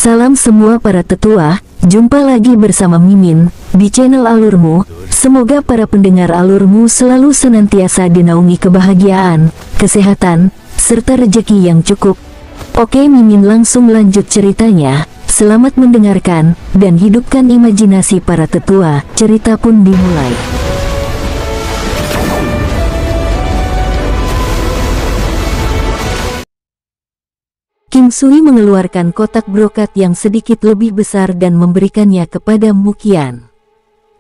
Salam semua para tetua, jumpa lagi bersama Mimin di channel Alurmu. Semoga para pendengar Alurmu selalu senantiasa dinaungi kebahagiaan, kesehatan, serta rezeki yang cukup. Oke, Mimin langsung lanjut ceritanya. Selamat mendengarkan dan hidupkan imajinasi para tetua. Cerita pun dimulai. King Sui mengeluarkan kotak brokat yang sedikit lebih besar dan memberikannya kepada Mu Qian.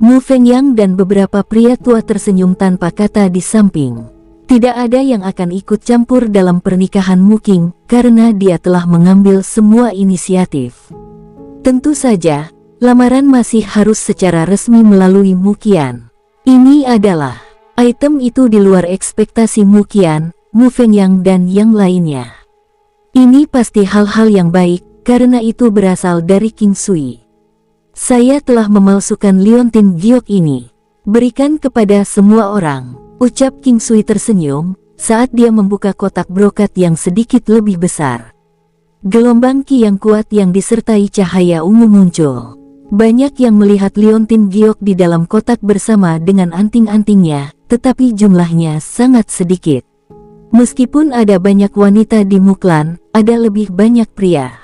Mu Fengyang dan beberapa pria tua tersenyum tanpa kata di samping. Tidak ada yang akan ikut campur dalam pernikahan Mu Qing karena dia telah mengambil semua inisiatif. Tentu saja, lamaran masih harus secara resmi melalui Mu Qian. Ini adalah item itu di luar ekspektasi Mu Qian, Mu Fengyang dan yang lainnya. Ini pasti hal-hal yang baik, karena itu berasal dari King Sui. Saya telah memalsukan liontin giok ini. Berikan kepada semua orang, ucap King Sui tersenyum, saat dia membuka kotak brokat yang sedikit lebih besar. Gelombang ki yang kuat yang disertai cahaya ungu muncul. Banyak yang melihat liontin giok di dalam kotak bersama dengan anting-antingnya, tetapi jumlahnya sangat sedikit. Meskipun ada banyak wanita di Muklan, ada lebih banyak pria.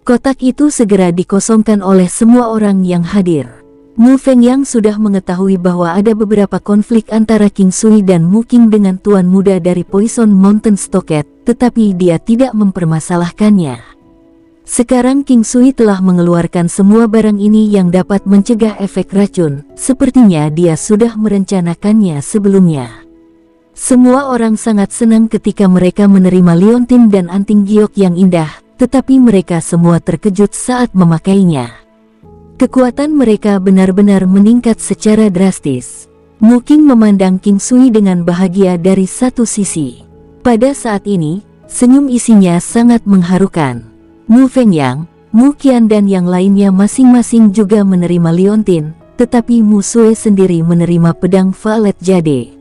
Kotak itu segera dikosongkan oleh semua orang yang hadir. Mu Fengyang sudah mengetahui bahwa ada beberapa konflik antara King Sui dan Mu Qing dengan tuan muda dari Poison Mountain Stocket, tetapi dia tidak mempermasalahkannya. Sekarang King Sui telah mengeluarkan semua barang ini yang dapat mencegah efek racun, sepertinya dia sudah merencanakannya sebelumnya. Semua orang sangat senang ketika mereka menerima liontin dan anting giok yang indah, tetapi mereka semua terkejut saat memakainya. Kekuatan mereka benar-benar meningkat secara drastis. Mu Qing memandang King Sui dengan bahagia dari satu sisi. Pada saat ini, senyum isinya sangat mengharukan. Mu Fengyang, Mu Qian dan yang lainnya masing-masing juga menerima liontin, tetapi Mu Sui sendiri menerima pedang Violet Jade.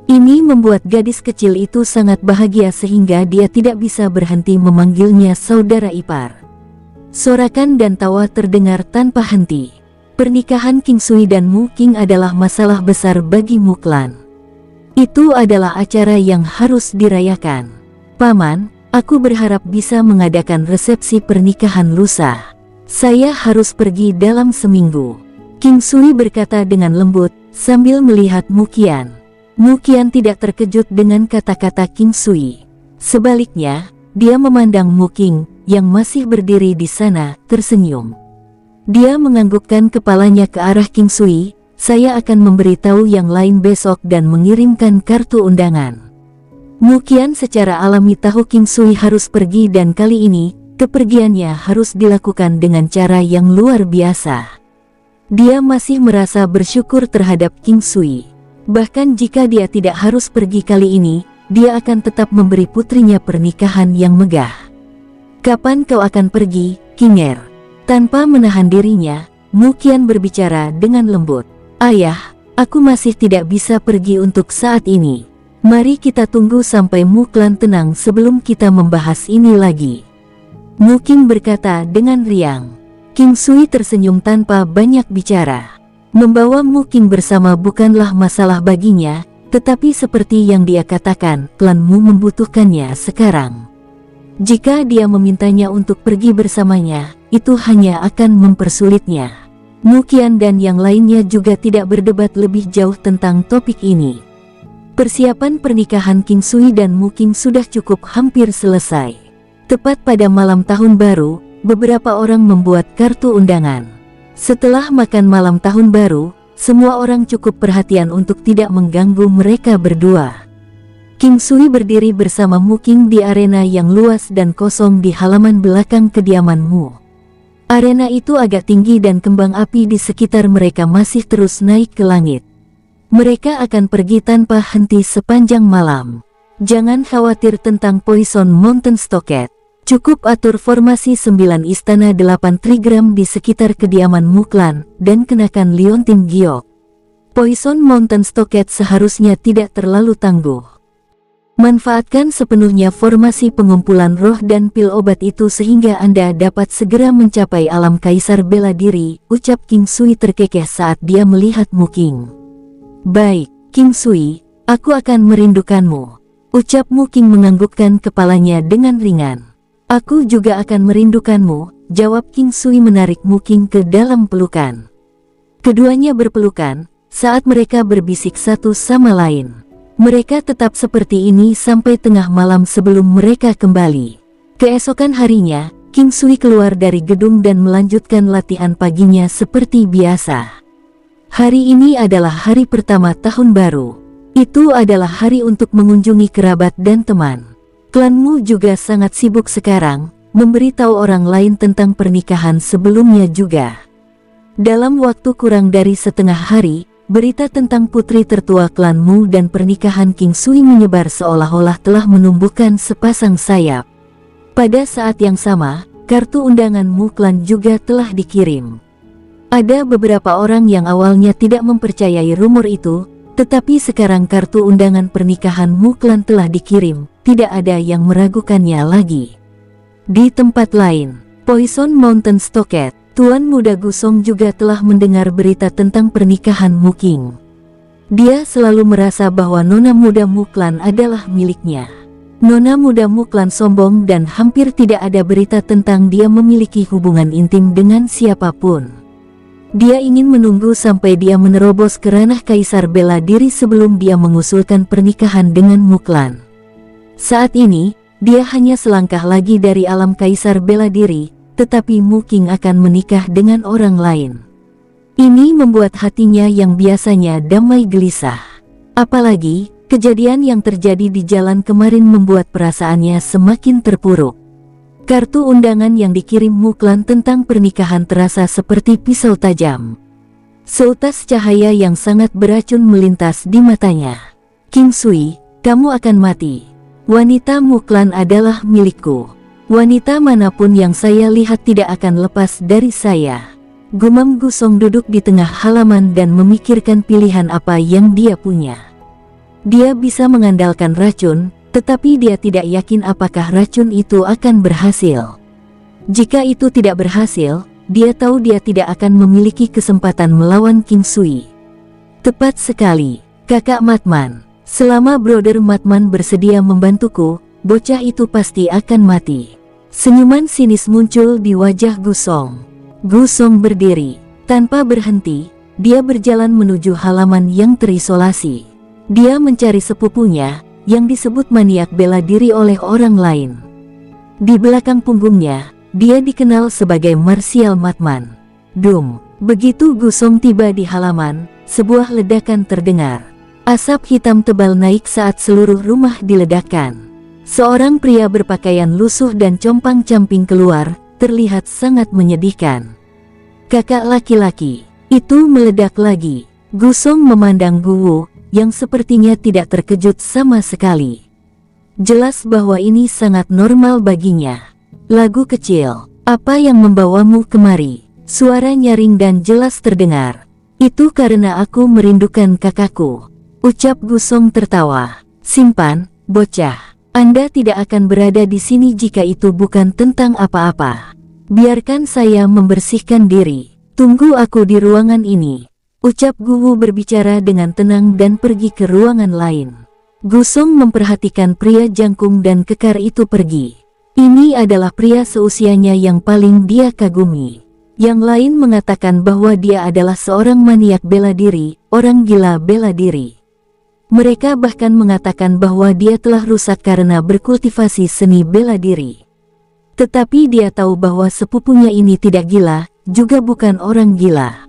Ini membuat gadis kecil itu sangat bahagia sehingga dia tidak bisa berhenti memanggilnya saudara ipar. Sorakan dan tawa terdengar tanpa henti. Pernikahan King Sui dan Mu Qing adalah masalah besar bagi Muklan. Itu adalah acara yang harus dirayakan. Paman, aku berharap bisa mengadakan resepsi pernikahan lusa. Saya harus pergi dalam seminggu. King Sui berkata dengan lembut sambil melihat Mu Qian. Mu Qian tidak terkejut dengan kata-kata King Sui. Sebaliknya, dia memandang Mu Qing, yang masih berdiri di sana, tersenyum. Dia menganggukkan kepalanya ke arah King Sui, saya akan memberitahu yang lain besok dan mengirimkan kartu undangan. Mu Qian secara alami tahu King Sui harus pergi dan kali ini, kepergiannya harus dilakukan dengan cara yang luar biasa. Dia masih merasa bersyukur terhadap King Sui. Bahkan jika dia tidak harus pergi kali ini, dia akan tetap memberi putrinya pernikahan yang megah. Kapan kau akan pergi, Kinger? Tanpa menahan dirinya, Mu Qian berbicara dengan lembut. Ayah, aku masih tidak bisa pergi untuk saat ini. Mari kita tunggu sampai Muklan tenang sebelum kita membahas ini lagi. Mu Qing berkata dengan riang. King Sui tersenyum tanpa banyak bicara. Membawa Mu Qing bersama bukanlah masalah baginya, tetapi seperti yang dia katakan, klan Mu membutuhkannya sekarang. Jika dia memintanya untuk pergi bersamanya, itu hanya akan mempersulitnya. Mu Qian dan yang lainnya juga tidak berdebat lebih jauh tentang topik ini. Persiapan pernikahan King Sui dan Mu Qing sudah cukup hampir selesai. Tepat pada malam tahun baru, beberapa orang membuat kartu undangan. Setelah makan malam tahun baru, semua orang cukup perhatian untuk tidak mengganggu mereka berdua. King Sui berdiri bersama Mu Qing di arena yang luas dan kosong di halaman belakang kediaman Mu. Arena itu agak tinggi dan kembang api di sekitar mereka masih terus naik ke langit. Mereka akan pergi tanpa henti sepanjang malam. Jangan khawatir tentang Poison Mountain Stocket. Cukup atur formasi 9 istana 8 trigram di sekitar kediaman Muklan, dan kenakan liontin giok. Poison Mountain Stocket seharusnya tidak terlalu tangguh. Manfaatkan sepenuhnya formasi pengumpulan roh dan pil obat itu sehingga Anda dapat segera mencapai alam kaisar bela diri, ucap King Sui terkekeh saat dia melihat Mu King. Baik, King Sui, aku akan merindukanmu, ucap Mu King menganggukkan kepalanya dengan ringan. Aku juga akan merindukanmu, jawab King Sui menarik Mu King ke dalam pelukan. Keduanya berpelukan, saat mereka berbisik satu sama lain. Mereka tetap seperti ini sampai tengah malam sebelum mereka kembali. Keesokan harinya, King Sui keluar dari gedung dan melanjutkan latihan paginya seperti biasa. Hari ini adalah hari pertama tahun baru. Itu adalah hari untuk mengunjungi kerabat dan teman. Klanmu juga sangat sibuk sekarang, memberitahu orang lain tentang pernikahan sebelumnya juga. Dalam waktu kurang dari setengah hari, berita tentang putri tertua klanmu dan pernikahan King Sui menyebar seolah-olah telah menumbuhkan sepasang sayap. Pada saat yang sama, kartu undangan Mu klan juga telah dikirim. Ada beberapa orang yang awalnya tidak mempercayai rumor itu, tetapi sekarang kartu undangan pernikahan Mu klan telah dikirim, tidak ada yang meragukannya lagi. Di tempat lain, Poison Mountain Stocket, Tuan Muda Gusong juga telah mendengar berita tentang pernikahan Mu King. Dia selalu merasa bahwa Nona Muda Mu Klan adalah miliknya. Nona Muda Mu Klan sombong dan hampir tidak ada berita tentang dia memiliki hubungan intim dengan siapapun. Dia ingin menunggu sampai dia menerobos ke ranah kaisar bela diri sebelum dia mengusulkan pernikahan dengan Mu Klan. Saat ini, dia hanya selangkah lagi dari alam kaisar bela diri, tetapi Mu King akan menikah dengan orang lain. Ini membuat hatinya yang biasanya damai gelisah. Apalagi, kejadian yang terjadi di jalan kemarin membuat perasaannya semakin terpuruk. Kartu undangan yang dikirim Mu Klan tentang pernikahan terasa seperti pisau tajam. Seutas cahaya yang sangat beracun melintas di matanya. King Sui, kamu akan mati. Wanita Mu Klan adalah milikku. Wanita manapun yang saya lihat tidak akan lepas dari saya. Gumam Gusong duduk di tengah halaman dan memikirkan pilihan apa yang dia punya. Dia bisa mengandalkan racun, tetapi dia tidak yakin apakah racun itu akan berhasil. Jika itu tidak berhasil, dia tahu dia tidak akan memiliki kesempatan melawan King Sui. Tepat sekali, kakak Matman. Selama Brother Matman bersedia membantuku, bocah itu pasti akan mati. Senyuman sinis muncul di wajah Gusong. Gusong berdiri. Tanpa berhenti, dia berjalan menuju halaman yang terisolasi. Dia mencari sepupunya, yang disebut maniak bela diri oleh orang lain. Di belakang punggungnya, dia dikenal sebagai Martial Matman. Dum! Begitu Gusong tiba di halaman, sebuah ledakan terdengar. Asap hitam tebal naik saat seluruh rumah diledakkan. Seorang pria berpakaian lusuh dan compang-camping keluar, terlihat sangat menyedihkan. Kakak laki-laki, itu meledak lagi. Gusong memandang Guwu, yang sepertinya tidak terkejut sama sekali. Jelas bahwa ini sangat normal baginya. Lagu kecil, apa yang membawamu kemari? Suara nyaring dan jelas terdengar. Itu karena aku merindukan kakakku, ucap Gusong tertawa. Simpan, bocah. Anda tidak akan berada di sini jika itu bukan tentang apa-apa. Biarkan saya membersihkan diri. Tunggu aku di ruangan ini, ucap Guwu berbicara dengan tenang dan pergi ke ruangan lain. Gusong memperhatikan pria jangkung dan kekar itu pergi. Ini adalah pria seusianya yang paling dia kagumi. Yang lain mengatakan bahwa dia adalah seorang maniak bela diri, orang gila bela diri. Mereka bahkan mengatakan bahwa dia telah rusak karena berkultivasi seni bela diri. Tetapi dia tahu bahwa sepupunya ini tidak gila, juga bukan orang gila.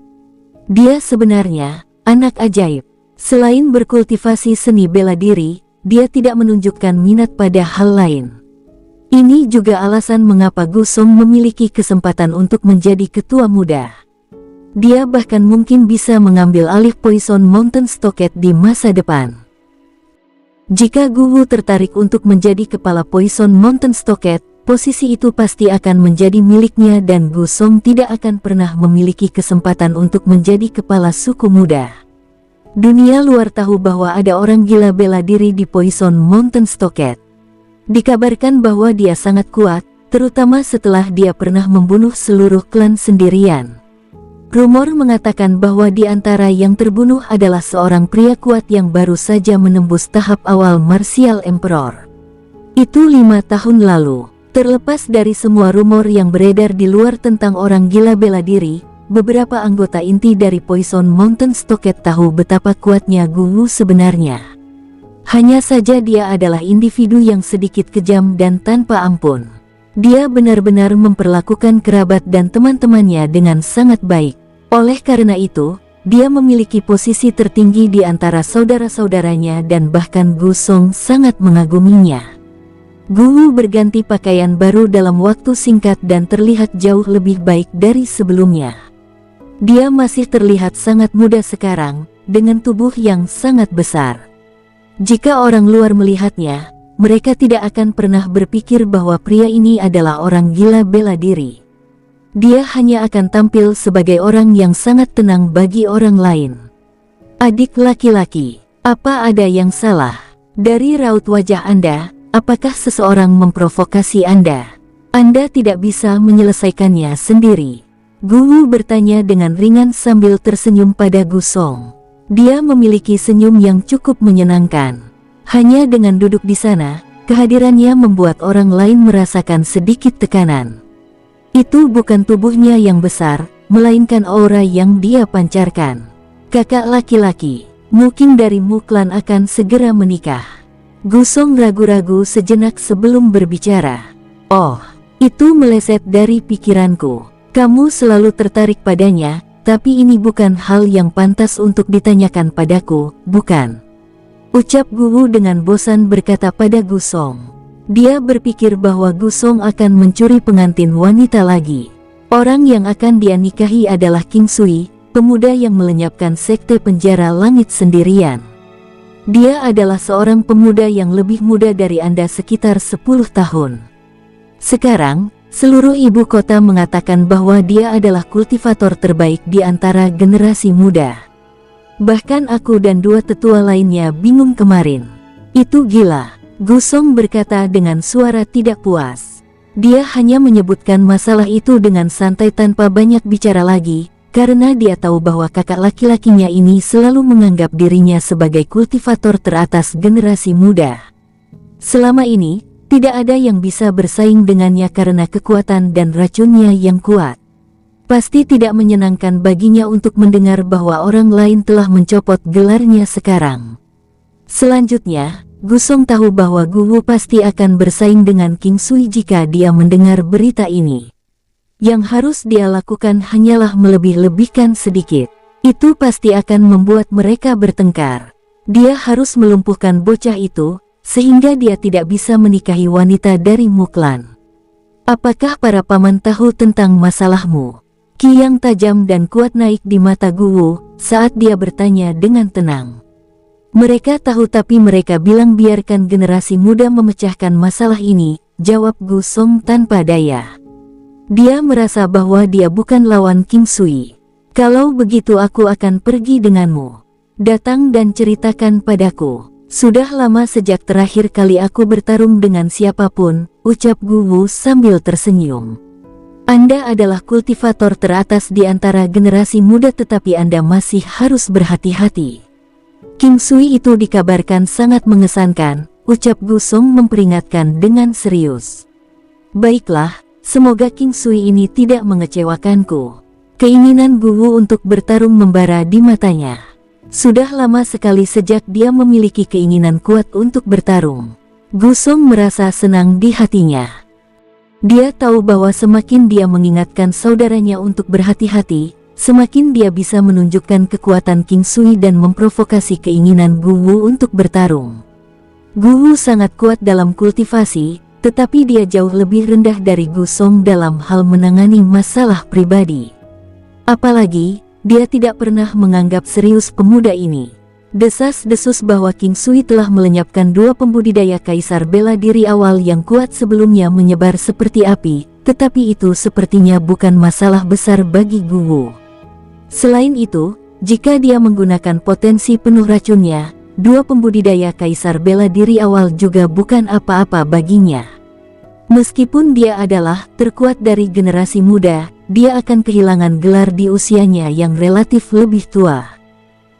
Dia sebenarnya anak ajaib. Selain berkultivasi seni bela diri, dia tidak menunjukkan minat pada hal lain. Ini juga alasan mengapa Gusong memiliki kesempatan untuk menjadi ketua muda. Dia bahkan mungkin bisa mengambil alih Poison Mountain Stocket di masa depan. Jika Guwu tertarik untuk menjadi kepala Poison Mountain Stocket, posisi itu pasti akan menjadi miliknya dan Gusong tidak akan pernah memiliki kesempatan untuk menjadi kepala suku muda. Dunia luar tahu bahwa ada orang gila bela diri di Poison Mountain Stockade. Dikabarkan bahwa dia sangat kuat, terutama setelah dia pernah membunuh seluruh klan sendirian. Rumor mengatakan bahwa di antara yang terbunuh adalah seorang pria kuat yang baru saja menembus tahap awal Martial Emperor. Itu 5 tahun lalu. Terlepas dari semua rumor yang beredar di luar tentang orang gila bela diri, beberapa anggota inti dari Poison Mountain Stockade tahu betapa kuatnya Gu Wu sebenarnya. Hanya saja dia adalah individu yang sedikit kejam dan tanpa ampun. Dia benar-benar memperlakukan kerabat dan teman-temannya dengan sangat baik. Oleh karena itu, dia memiliki posisi tertinggi di antara saudara-saudaranya dan bahkan Gu Song sangat mengaguminya. Gu Wu berganti pakaian baru dalam waktu singkat dan terlihat jauh lebih baik dari sebelumnya. Dia masih terlihat sangat muda sekarang, dengan tubuh yang sangat besar. Jika orang luar melihatnya, mereka tidak akan pernah berpikir bahwa pria ini adalah orang gila bela diri. Dia hanya akan tampil sebagai orang yang sangat tenang bagi orang lain. Adik laki-laki, apa ada yang salah? Dari raut wajah Anda, apakah seseorang memprovokasi Anda? Anda tidak bisa menyelesaikannya sendiri. Gu Wu bertanya dengan ringan sambil tersenyum pada Gu Song. Dia memiliki senyum yang cukup menyenangkan. Hanya dengan duduk di sana, kehadirannya membuat orang lain merasakan sedikit tekanan. Itu bukan tubuhnya yang besar, melainkan aura yang dia pancarkan. Kakak laki-laki, mungkin dari Mu Clan akan segera menikah. Gu Song ragu-ragu sejenak sebelum berbicara. Oh, itu meleset dari pikiranku. Kamu selalu tertarik padanya, tapi ini bukan hal yang pantas untuk ditanyakan padaku, bukan? Ucap Gu Wu dengan bosan berkata pada Gu Song. Dia berpikir bahwa Gu Song akan mencuri pengantin wanita lagi. Orang yang akan dia nikahi adalah King Sui, pemuda yang melenyapkan sekte penjara langit sendirian. Dia adalah seorang pemuda yang lebih muda dari Anda sekitar 10 tahun. Sekarang, seluruh ibu kota mengatakan bahwa dia adalah kultivator terbaik di antara generasi muda. Bahkan aku dan 2 tetua lainnya bingung kemarin. Itu gila, Gu Song berkata dengan suara tidak puas. Dia hanya menyebutkan masalah itu dengan santai tanpa banyak bicara lagi, karena dia tahu bahwa kakak laki-lakinya ini selalu menganggap dirinya sebagai kultivator teratas generasi muda. Selama ini, tidak ada yang bisa bersaing dengannya karena kekuatan dan racunnya yang kuat. Pasti tidak menyenangkan baginya untuk mendengar bahwa orang lain telah mencopot gelarnya sekarang. Selanjutnya, Gu Song tahu bahwa Gu Wu pasti akan bersaing dengan King Sui jika dia mendengar berita ini. Yang harus dia lakukan hanyalah melebih-lebihkan sedikit. Itu pasti akan membuat mereka bertengkar. Dia harus melumpuhkan bocah itu, sehingga dia tidak bisa menikahi wanita dari Mu Clan. Apakah para paman tahu tentang masalahmu? Ki yang tajam dan kuat naik di mata Gu Wu saat dia bertanya dengan tenang. Mereka tahu tapi mereka bilang biarkan generasi muda memecahkan masalah ini, jawab Gu Song tanpa daya. Dia merasa bahwa dia bukan lawan King Sui. Kalau begitu aku akan pergi denganmu. Datang dan ceritakan padaku. Sudah lama sejak terakhir kali aku bertarung dengan siapapun, ucap Gu Wu sambil tersenyum. Anda adalah kultivator teratas di antara generasi muda tetapi Anda masih harus berhati-hati. King Sui itu dikabarkan sangat mengesankan, ucap Gu Song memperingatkan dengan serius. Baiklah, semoga King Sui ini tidak mengecewakanku. Keinginan Gu Wu untuk bertarung membara di matanya. Sudah lama sekali sejak dia memiliki keinginan kuat untuk bertarung. Gu Song merasa senang di hatinya. Dia tahu bahwa semakin dia mengingatkan saudaranya untuk berhati-hati, semakin dia bisa menunjukkan kekuatan King Sui dan memprovokasi keinginan Gu Wu untuk bertarung. Gu Wu sangat kuat dalam kultivasi, tetapi dia jauh lebih rendah dari Gu Song dalam hal menangani masalah pribadi. Apalagi, dia tidak pernah menganggap serius pemuda ini. Desas-desus bahwa King Sui telah melenyapkan 2 pembudidaya kaisar bela diri awal yang kuat sebelumnya menyebar seperti api, tetapi itu sepertinya bukan masalah besar bagi Gu Wu. Selain itu, jika dia menggunakan potensi penuh racunnya, dua pembudidaya kaisar bela diri awal juga bukan apa-apa baginya. Meskipun dia adalah terkuat dari generasi muda, dia akan kehilangan gelar di usianya yang relatif lebih tua.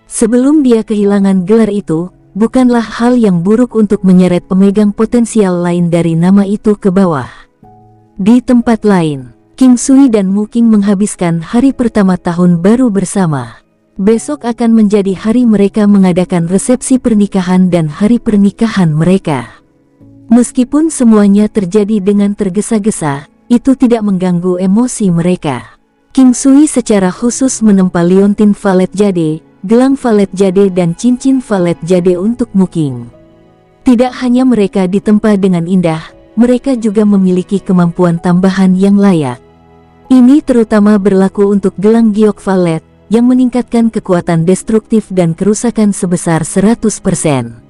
Sebelum dia kehilangan gelar itu, bukanlah hal yang buruk untuk menyeret pemegang potensial lain dari nama itu ke bawah. Di tempat lain, King Sui dan Mu Qing menghabiskan hari pertama tahun baru bersama. Besok akan menjadi hari mereka mengadakan resepsi pernikahan dan hari pernikahan mereka. Meskipun semuanya terjadi dengan tergesa-gesa, itu tidak mengganggu emosi mereka. King Sui secara khusus menempa liontin valet jade, gelang valet jade dan cincin valet jade untuk Mu Qing. Tidak hanya mereka ditempa dengan indah, mereka juga memiliki kemampuan tambahan yang layak. Ini terutama berlaku untuk gelang giok valet, yang meningkatkan kekuatan destruktif dan kerusakan sebesar 100%.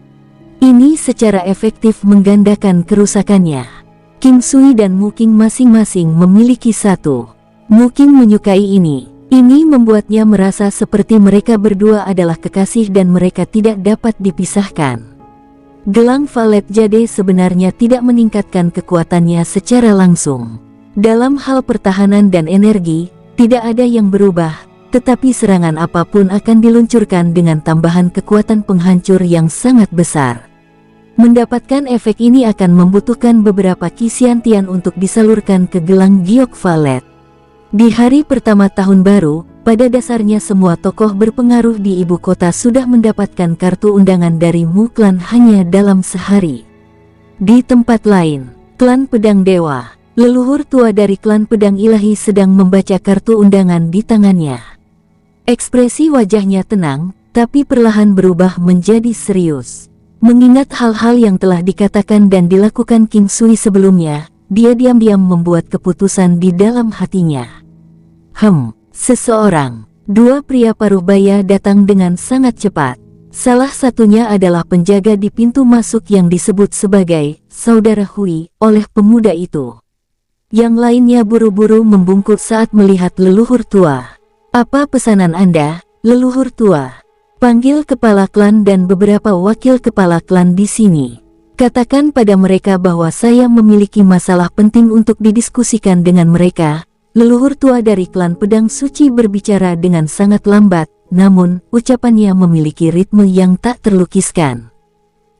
Ini secara efektif menggandakan kerusakannya. King Sui dan Mu Qing masing-masing memiliki satu. Mu Qing menyukai ini. Ini membuatnya merasa seperti mereka berdua adalah kekasih dan mereka tidak dapat dipisahkan. Gelang valet jade sebenarnya tidak meningkatkan kekuatannya secara langsung. Dalam hal pertahanan dan energi, tidak ada yang berubah, tetapi serangan apapun akan diluncurkan dengan tambahan kekuatan penghancur yang sangat besar. Mendapatkan efek ini akan membutuhkan beberapa kisiantian untuk disalurkan ke gelang giok valet. Di hari pertama tahun baru, pada dasarnya semua tokoh berpengaruh di ibu kota sudah mendapatkan kartu undangan dari Mu Clan hanya dalam sehari. Di tempat lain, klan Pedang Dewa, leluhur tua dari klan Pedang Ilahi sedang membaca kartu undangan di tangannya. Ekspresi wajahnya tenang, tapi perlahan berubah menjadi serius. Mengingat hal-hal yang telah dikatakan dan dilakukan King Sui sebelumnya, dia diam-diam membuat keputusan di dalam hatinya. Seseorang. Dua pria paruh baya datang dengan sangat cepat. Salah satunya adalah penjaga di pintu masuk yang disebut sebagai Saudara Hui oleh pemuda itu. Yang lainnya buru-buru membungkuk saat melihat leluhur tua. Apa pesanan Anda, leluhur tua? Panggil kepala klan dan beberapa wakil kepala klan di sini. Katakan pada mereka bahwa saya memiliki masalah penting untuk didiskusikan dengan mereka. Leluhur tua dari klan Pedang Suci berbicara dengan sangat lambat, namun ucapannya memiliki ritme yang tak terlukiskan.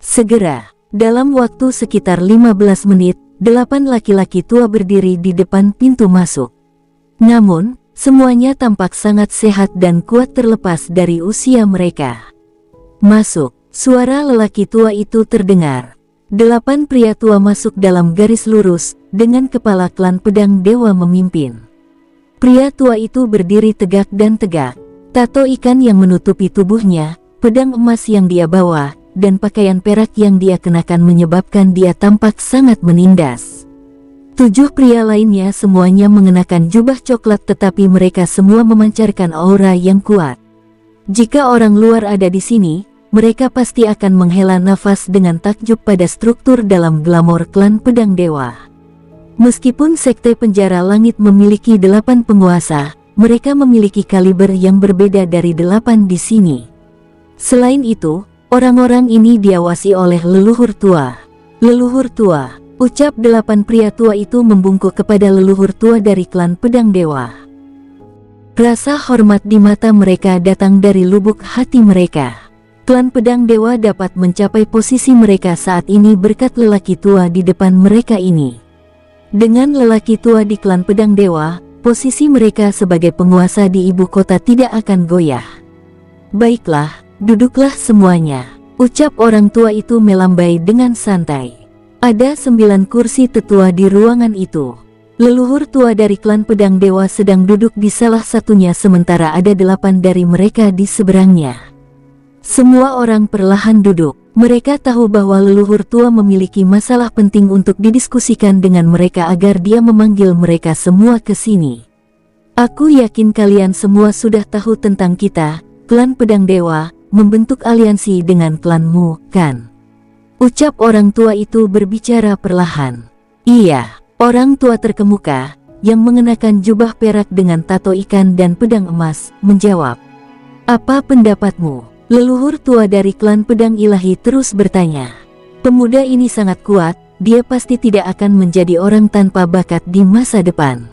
Segera, dalam waktu sekitar 15 menit, 8 laki-laki tua berdiri di depan pintu masuk. Namun, semuanya tampak sangat sehat dan kuat terlepas dari usia mereka. Masuk, suara lelaki tua itu terdengar. 8 pria tua masuk dalam garis lurus, dengan kepala klan Pedang Dewa memimpin. Pria tua itu berdiri tegak dan tegak. Tato ikan yang menutupi tubuhnya, pedang emas yang dia bawa, dan pakaian perak yang dia kenakan menyebabkan dia tampak sangat menindas. 7 pria lainnya semuanya mengenakan jubah coklat tetapi mereka semua memancarkan aura yang kuat. Jika orang luar ada di sini, mereka pasti akan menghela nafas dengan takjub pada struktur dalam glamor klan Pedang Dewa. Meskipun Sekte Penjara Langit memiliki 8 penguasa, mereka memiliki kaliber yang berbeda dari 8 di sini. Selain itu, orang-orang ini diawasi oleh leluhur tua. Leluhur tua, ucap 8 pria tua itu membungkuk kepada leluhur tua dari klan Pedang Dewa. Rasa hormat di mata mereka datang dari lubuk hati mereka. Klan Pedang Dewa dapat mencapai posisi mereka saat ini berkat lelaki tua di depan mereka ini. Dengan lelaki tua di klan Pedang Dewa, posisi mereka sebagai penguasa di ibu kota tidak akan goyah. Baiklah, duduklah semuanya, ucap orang tua itu melambai dengan santai. Ada 9 kursi tetua di ruangan itu. Leluhur tua dari klan Pedang Dewa sedang duduk di salah satunya sementara ada 8 dari mereka di seberangnya. Semua orang perlahan duduk. Mereka tahu bahwa leluhur tua memiliki masalah penting untuk didiskusikan dengan mereka agar dia memanggil mereka semua ke sini. Aku yakin kalian semua sudah tahu tentang kita, klan Pedang Dewa, membentuk aliansi dengan klanmu, kan? Ucap orang tua itu berbicara perlahan. Iya, orang tua terkemuka, yang mengenakan jubah perak dengan tato ikan dan pedang emas, menjawab. Apa pendapatmu? Leluhur tua dari klan pedang ilahi terus bertanya. Pemuda ini sangat kuat, dia pasti tidak akan menjadi orang tanpa bakat di masa depan.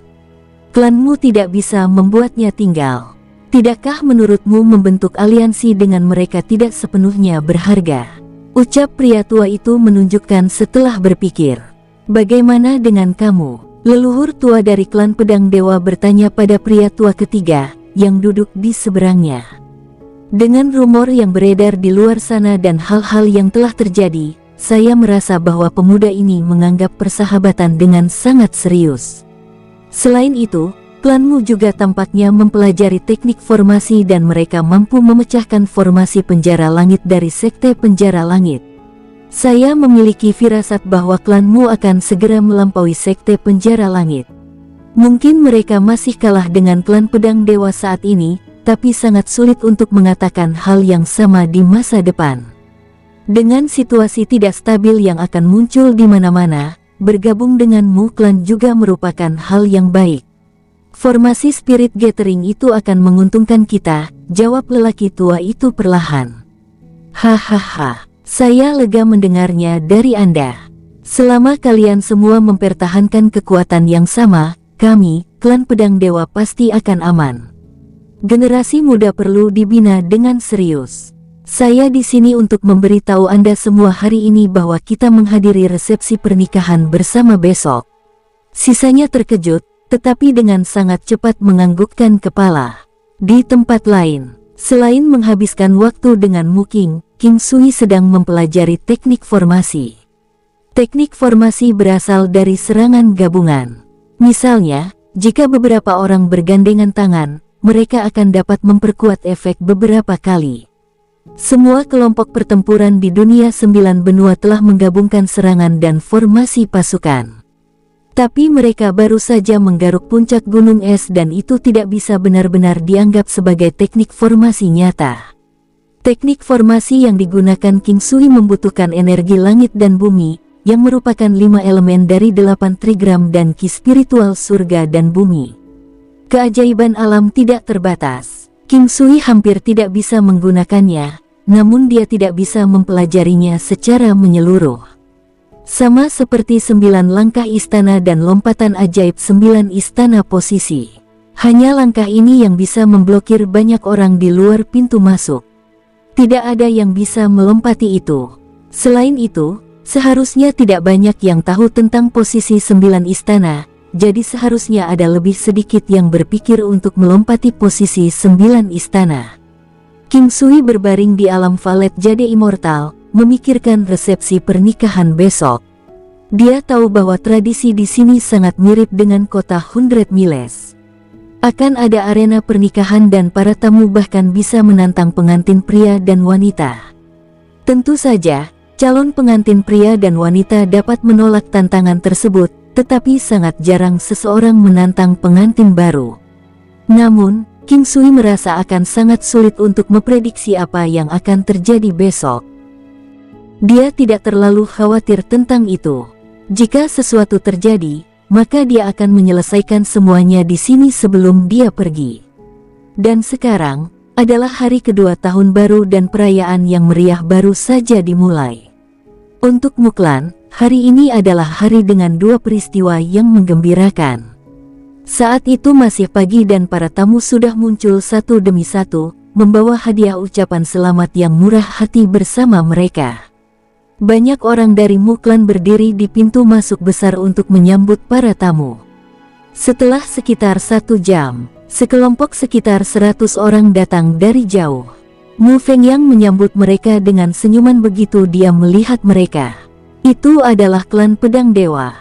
Klanmu tidak bisa membuatnya tinggal. Tidakkah menurutmu membentuk aliansi dengan mereka tidak sepenuhnya berharga? Ucap pria tua itu menunjukkan setelah berpikir. Bagaimana dengan kamu? Leluhur tua dari klan pedang dewa bertanya pada pria tua ketiga yang duduk di seberangnya. Dengan rumor yang beredar di luar sana dan hal-hal yang telah terjadi, saya merasa bahwa pemuda ini menganggap persahabatan dengan sangat serius. Selain itu, klanmu juga tampaknya mempelajari teknik formasi dan mereka mampu memecahkan formasi penjara langit dari sekte penjara langit. Saya memiliki firasat bahwa klanmu akan segera melampaui sekte penjara langit. Mungkin mereka masih kalah dengan klan pedang dewa saat ini, tapi sangat sulit untuk mengatakan hal yang sama di masa depan. Dengan situasi tidak stabil yang akan muncul di mana-mana, bergabung denganmu klan juga merupakan hal yang baik. Formasi Spirit Gathering itu akan menguntungkan kita, jawab lelaki tua itu perlahan. Hahaha, saya lega mendengarnya dari Anda. Selama kalian semua mempertahankan kekuatan yang sama, kami, klan pedang dewa pasti akan aman. Generasi muda perlu dibina dengan serius. Saya di sini untuk memberitahu Anda semua hari ini bahwa kita menghadiri resepsi pernikahan bersama besok. Sisanya terkejut, tetapi dengan sangat cepat menganggukkan kepala. Di tempat lain, selain menghabiskan waktu dengan Muking, King Sui sedang mempelajari teknik formasi. Teknik formasi berasal dari serangan gabungan. Misalnya, jika beberapa orang bergandengan tangan, mereka akan dapat memperkuat efek beberapa kali. Semua kelompok pertempuran di dunia 9 benua telah menggabungkan serangan dan formasi pasukan. Tapi mereka baru saja menggaruk puncak gunung es dan itu tidak bisa benar-benar dianggap sebagai teknik formasi nyata. Teknik formasi yang digunakan King Sui membutuhkan energi langit dan bumi, yang merupakan 5 elemen dari 8 trigram dan ki spiritual surga dan bumi. Keajaiban alam tidak terbatas. King Sui hampir tidak bisa menggunakannya, namun dia tidak bisa mempelajarinya secara menyeluruh. Sama seperti 9 langkah istana dan lompatan ajaib 9 istana posisi. Hanya langkah ini yang bisa memblokir banyak orang di luar pintu masuk. Tidak ada yang bisa melompati itu. Selain itu, seharusnya tidak banyak yang tahu tentang posisi 9 istana, jadi seharusnya ada lebih sedikit yang berpikir untuk melompati posisi 9 istana. King Sui berbaring di alam valet jade immortal, memikirkan resepsi pernikahan besok. Dia tahu bahwa tradisi di sini sangat mirip dengan kota 100 Miles. Akan ada arena pernikahan dan para tamu bahkan bisa menantang pengantin pria dan wanita. Tentu saja, calon pengantin pria dan wanita dapat menolak tantangan tersebut, tetapi sangat jarang seseorang menantang pengantin baru. Namun, King Sui merasa akan sangat sulit untuk memprediksi apa yang akan terjadi besok. Dia tidak terlalu khawatir tentang itu. Jika sesuatu terjadi, maka dia akan menyelesaikan semuanya di sini sebelum dia pergi. Dan sekarang adalah hari kedua tahun baru dan perayaan yang meriah baru saja dimulai. Untuk Muklan, hari ini adalah hari dengan 2 peristiwa yang menggembirakan. Saat itu masih pagi dan para tamu sudah muncul satu demi satu, membawa hadiah ucapan selamat yang murah hati bersama mereka. Banyak orang dari Muklan berdiri di pintu masuk besar untuk menyambut para tamu. Setelah sekitar 1 jam, sekelompok sekitar 100 orang datang dari jauh. Mu Fengyang menyambut mereka dengan senyuman begitu dia melihat mereka. Itu adalah klan pedang dewa.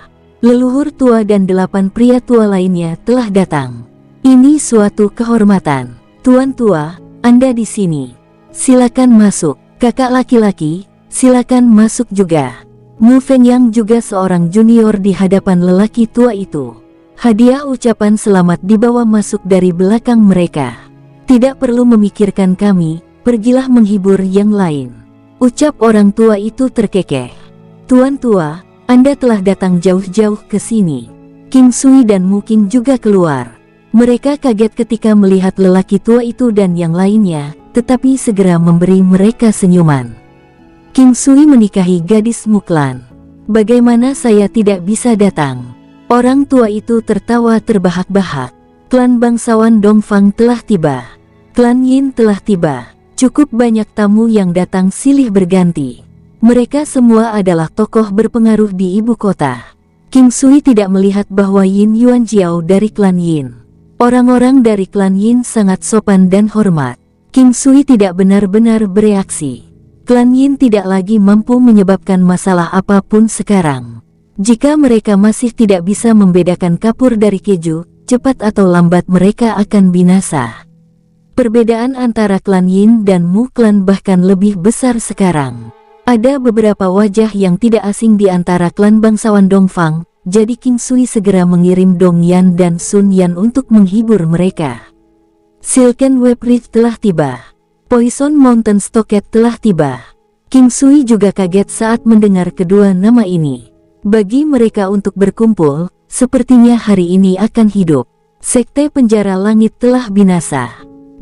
Leluhur tua dan 8 pria tua lainnya telah datang. Ini suatu kehormatan. Tuan tua, Anda di sini. Silakan masuk. Kakak laki-laki, silakan masuk juga. Mu Fengyang juga seorang junior di hadapan lelaki tua itu. Hadiah ucapan selamat dibawa masuk dari belakang mereka. Tidak perlu memikirkan kami, pergilah menghibur yang lain. Ucap orang tua itu terkekeh. Tuan tua, Anda telah datang jauh-jauh ke sini. King Sui dan Muking juga keluar. Mereka kaget ketika melihat lelaki tua itu dan yang lainnya, tetapi segera memberi mereka senyuman. King Sui menikahi gadis Muklan. Bagaimana saya tidak bisa datang? Orang tua itu tertawa terbahak-bahak. Klan bangsawan Dongfang telah tiba. Klan Yin telah tiba. Cukup banyak tamu yang datang silih berganti. Mereka semua adalah tokoh berpengaruh di ibu kota. King Sui tidak melihat bahwa Yin Yuanjiao dari klan Yin. Orang-orang dari klan Yin sangat sopan dan hormat. King Sui tidak benar-benar bereaksi. Klan Yin tidak lagi mampu menyebabkan masalah apapun sekarang. Jika mereka masih tidak bisa membedakan kapur dari keju, cepat atau lambat mereka akan binasa. Perbedaan antara klan Yin dan Mu klan bahkan lebih besar sekarang. Ada beberapa wajah yang tidak asing di antara klan bangsawan Dongfang, jadi King Sui segera mengirim Dong Yan dan Sun Yan untuk menghibur mereka. Silken Web Ridge telah tiba. Poison Mountain Stockade telah tiba. King Sui juga kaget saat mendengar kedua nama ini. Bagi mereka untuk berkumpul, sepertinya hari ini akan hidup. Sekte Penjara Langit telah binasa.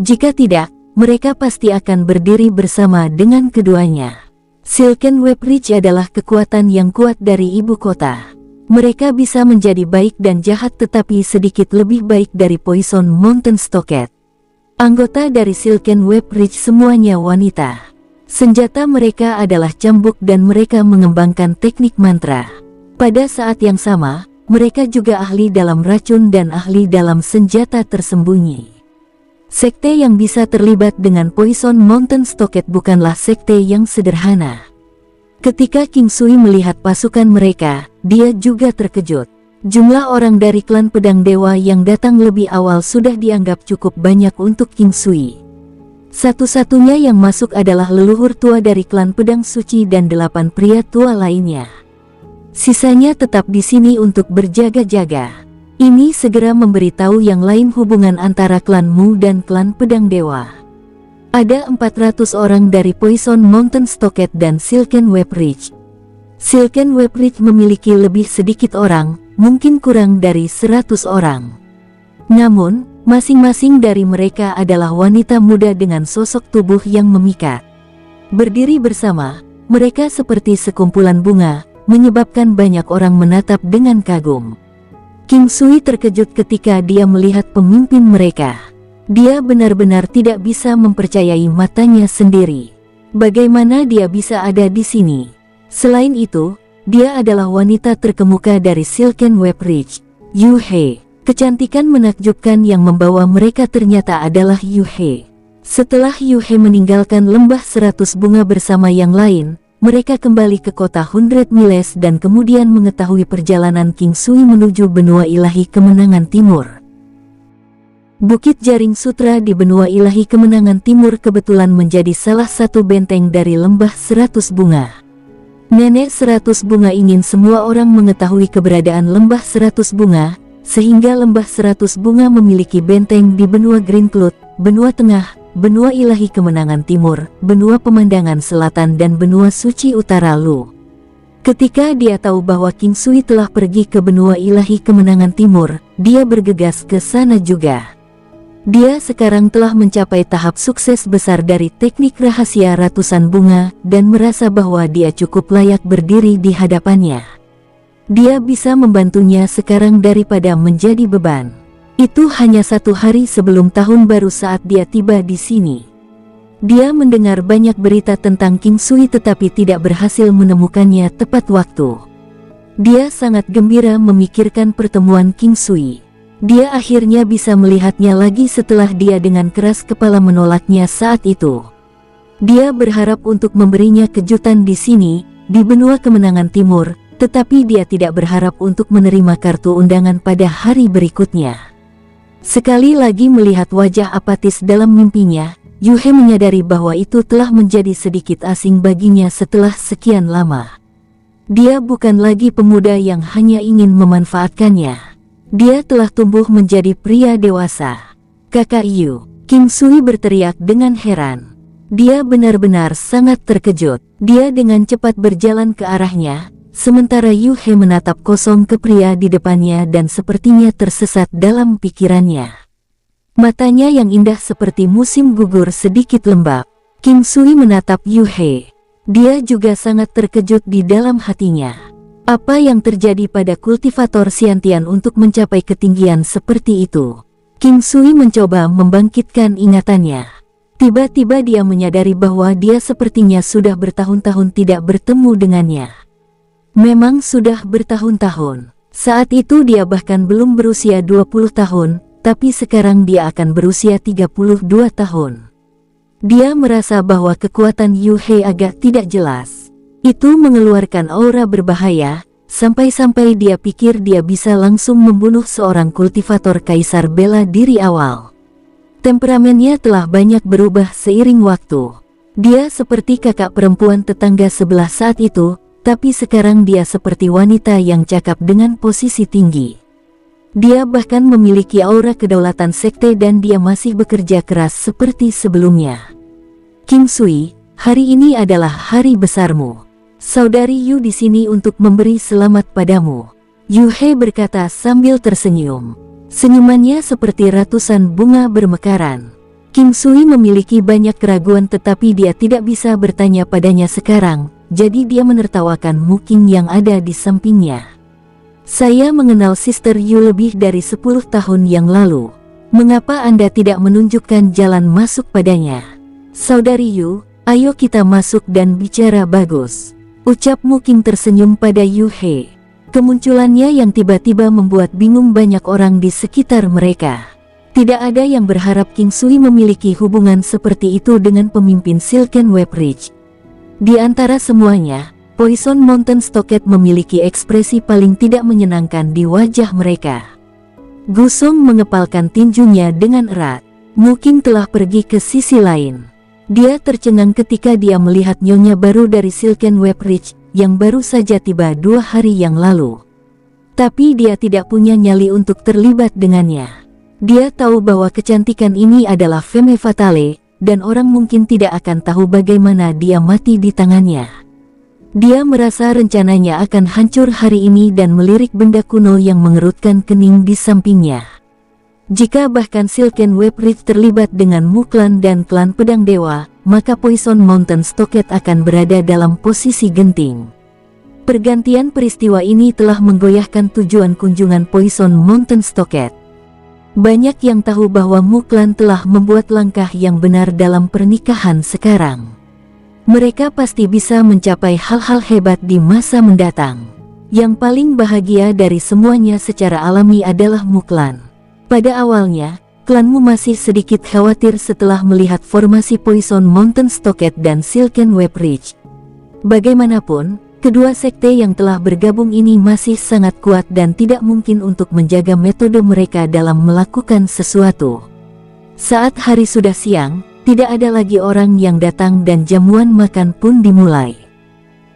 Jika tidak, mereka pasti akan berdiri bersama dengan keduanya. Silken Web Ridge adalah kekuatan yang kuat dari ibu kota. Mereka bisa menjadi baik dan jahat tetapi sedikit lebih baik dari Poison Mountain Stockade. Anggota dari Silken Web Ridge semuanya wanita. Senjata mereka adalah cambuk dan mereka mengembangkan teknik mantra. Pada saat yang sama, mereka juga ahli dalam racun dan ahli dalam senjata tersembunyi. Sekte yang bisa terlibat dengan Poison Mountain Stockade bukanlah sekte yang sederhana. Ketika King Sui melihat pasukan mereka, dia juga terkejut. Jumlah orang dari klan Pedang Dewa yang datang lebih awal sudah dianggap cukup banyak untuk King Sui. Satu-satunya yang masuk adalah leluhur tua dari klan Pedang Suci dan 8 pria tua lainnya. Sisanya tetap di sini untuk berjaga-jaga. Ini segera memberitahu yang lain hubungan antara klan Mu dan klan Pedang Dewa. Ada 400 orang dari Poison Mountain Stockade dan Silken Web Ridge. Silken Web Ridge memiliki lebih sedikit orang, mungkin kurang dari 100 orang. Namun, masing-masing dari mereka adalah wanita muda dengan sosok tubuh yang memikat. Berdiri bersama, mereka seperti sekumpulan bunga, menyebabkan banyak orang menatap dengan kagum. King Sui terkejut ketika dia melihat pemimpin mereka. Dia benar-benar tidak bisa mempercayai matanya sendiri. Bagaimana dia bisa ada di sini? Selain itu, dia adalah wanita terkemuka dari Silken Web Ridge, Yu He. Kecantikan menakjubkan yang membawa mereka ternyata adalah Yu He. Setelah Yu He meninggalkan lembah 100 bunga bersama yang lain, mereka kembali ke kota 100 Miles dan kemudian mengetahui perjalanan King Sui menuju benua ilahi kemenangan timur. Bukit Jaring Sutra di benua ilahi kemenangan timur kebetulan menjadi salah satu benteng dari lembah 100 bunga. Nenek 100 bunga ingin semua orang mengetahui keberadaan lembah 100 bunga, sehingga lembah 100 bunga memiliki benteng di benua Green Cloud, benua tengah, benua ilahi kemenangan timur, benua pemandangan selatan dan benua suci utara Lu. Ketika dia tahu bahwa King Sui telah pergi ke benua ilahi kemenangan timur, dia bergegas ke sana juga. Dia sekarang telah mencapai tahap sukses besar dari teknik rahasia ratusan bunga dan merasa bahwa dia cukup layak berdiri di hadapannya. Dia bisa membantunya sekarang daripada menjadi beban. Itu hanya 1 hari sebelum tahun baru saat dia tiba di sini. Dia mendengar banyak berita tentang King Sui tetapi tidak berhasil menemukannya tepat waktu. Dia sangat gembira memikirkan pertemuan King Sui. Dia akhirnya bisa melihatnya lagi setelah dia dengan keras kepala menolaknya saat itu. Dia berharap untuk memberinya kejutan di sini, di benua kemenangan timur, tetapi dia tidak berharap untuk menerima kartu undangan pada hari berikutnya. Sekali lagi melihat wajah apatis dalam mimpinya, Yu He menyadari bahwa itu telah menjadi sedikit asing baginya setelah sekian lama. Dia bukan lagi pemuda yang hanya ingin memanfaatkannya. Dia telah tumbuh menjadi pria dewasa. Kakak Yu, King Sui berteriak dengan heran. Dia benar-benar sangat terkejut. Dia dengan cepat berjalan ke arahnya, sementara Yu He menatap kosong ke pria di depannya dan sepertinya tersesat dalam pikirannya. Matanya yang indah seperti musim gugur sedikit lembab. King Sui menatap Yu He. Dia juga sangat terkejut di dalam hatinya. Apa yang terjadi pada kultivator Xiantian untuk mencapai ketinggian seperti itu? King Sui mencoba membangkitkan ingatannya. Tiba-tiba dia menyadari bahwa dia sepertinya sudah bertahun-tahun tidak bertemu dengannya. Memang sudah bertahun-tahun. Saat itu dia bahkan belum berusia 20 tahun, tapi sekarang dia akan berusia 32 tahun. Dia merasa bahwa kekuatan Yu He agak tidak jelas. Itu mengeluarkan aura berbahaya, sampai-sampai dia pikir dia bisa langsung membunuh seorang kultivator kaisar bela diri awal. Temperamennya telah banyak berubah seiring waktu. Dia seperti kakak perempuan tetangga sebelah saat itu, tapi sekarang dia seperti wanita yang cakap dengan posisi tinggi. Dia bahkan memiliki aura kedaulatan sekte dan dia masih bekerja keras seperti sebelumnya. King Sui, hari ini adalah hari besarmu. Saudari Yu di sini untuk memberi selamat padamu. Yu He berkata sambil tersenyum. Senyumannya seperti ratusan bunga bermekaran. King Sui memiliki banyak keraguan tetapi dia tidak bisa bertanya padanya sekarang, jadi dia menertawakan Mu Qing yang ada di sampingnya. Saya mengenal Sister Yu lebih dari 10 tahun yang lalu. Mengapa Anda tidak menunjukkan jalan masuk padanya? Saudari Yu, ayo kita masuk dan bicara bagus. Ucap Mu Qing tersenyum pada Yu He. Kemunculannya yang tiba-tiba membuat bingung banyak orang di sekitar mereka. Tidak ada yang berharap King Sui memiliki hubungan seperti itu dengan pemimpin Silken Web Ridge. Di antara semuanya, Poison Mountain Stockade memiliki ekspresi paling tidak menyenangkan di wajah mereka. Gusong mengepalkan tinjunya dengan erat. Mu Qing telah pergi ke sisi lain. Dia tercengang ketika dia melihat nyonya baru dari Silken Web Ridge, yang baru saja tiba 2 hari yang lalu. Tapi dia tidak punya nyali untuk terlibat dengannya. Dia tahu bahwa kecantikan ini adalah femme fatale, dan orang mungkin tidak akan tahu bagaimana dia mati di tangannya. Dia merasa rencananya akan hancur hari ini dan melirik benda kuno yang mengerutkan kening di sampingnya. Jika bahkan Silken Web Ridge terlibat dengan Mu Clan dan klan Pedang Dewa, maka Poison Mountain Stockade akan berada dalam posisi genting. Pergantian peristiwa ini telah menggoyahkan tujuan kunjungan Poison Mountain Stockade. Banyak yang tahu bahwa Mu Clan telah membuat langkah yang benar dalam pernikahan sekarang. Mereka pasti bisa mencapai hal-hal hebat di masa mendatang. Yang paling bahagia dari semuanya secara alami adalah Mu Clan. Pada awalnya, klanmu masih sedikit khawatir setelah melihat formasi Poison Mountain Stockade dan Silken Web Ridge. Bagaimanapun, kedua sekte yang telah bergabung ini masih sangat kuat dan tidak mungkin untuk menjaga metode mereka dalam melakukan sesuatu. Saat hari sudah siang, tidak ada lagi orang yang datang dan jamuan makan pun dimulai.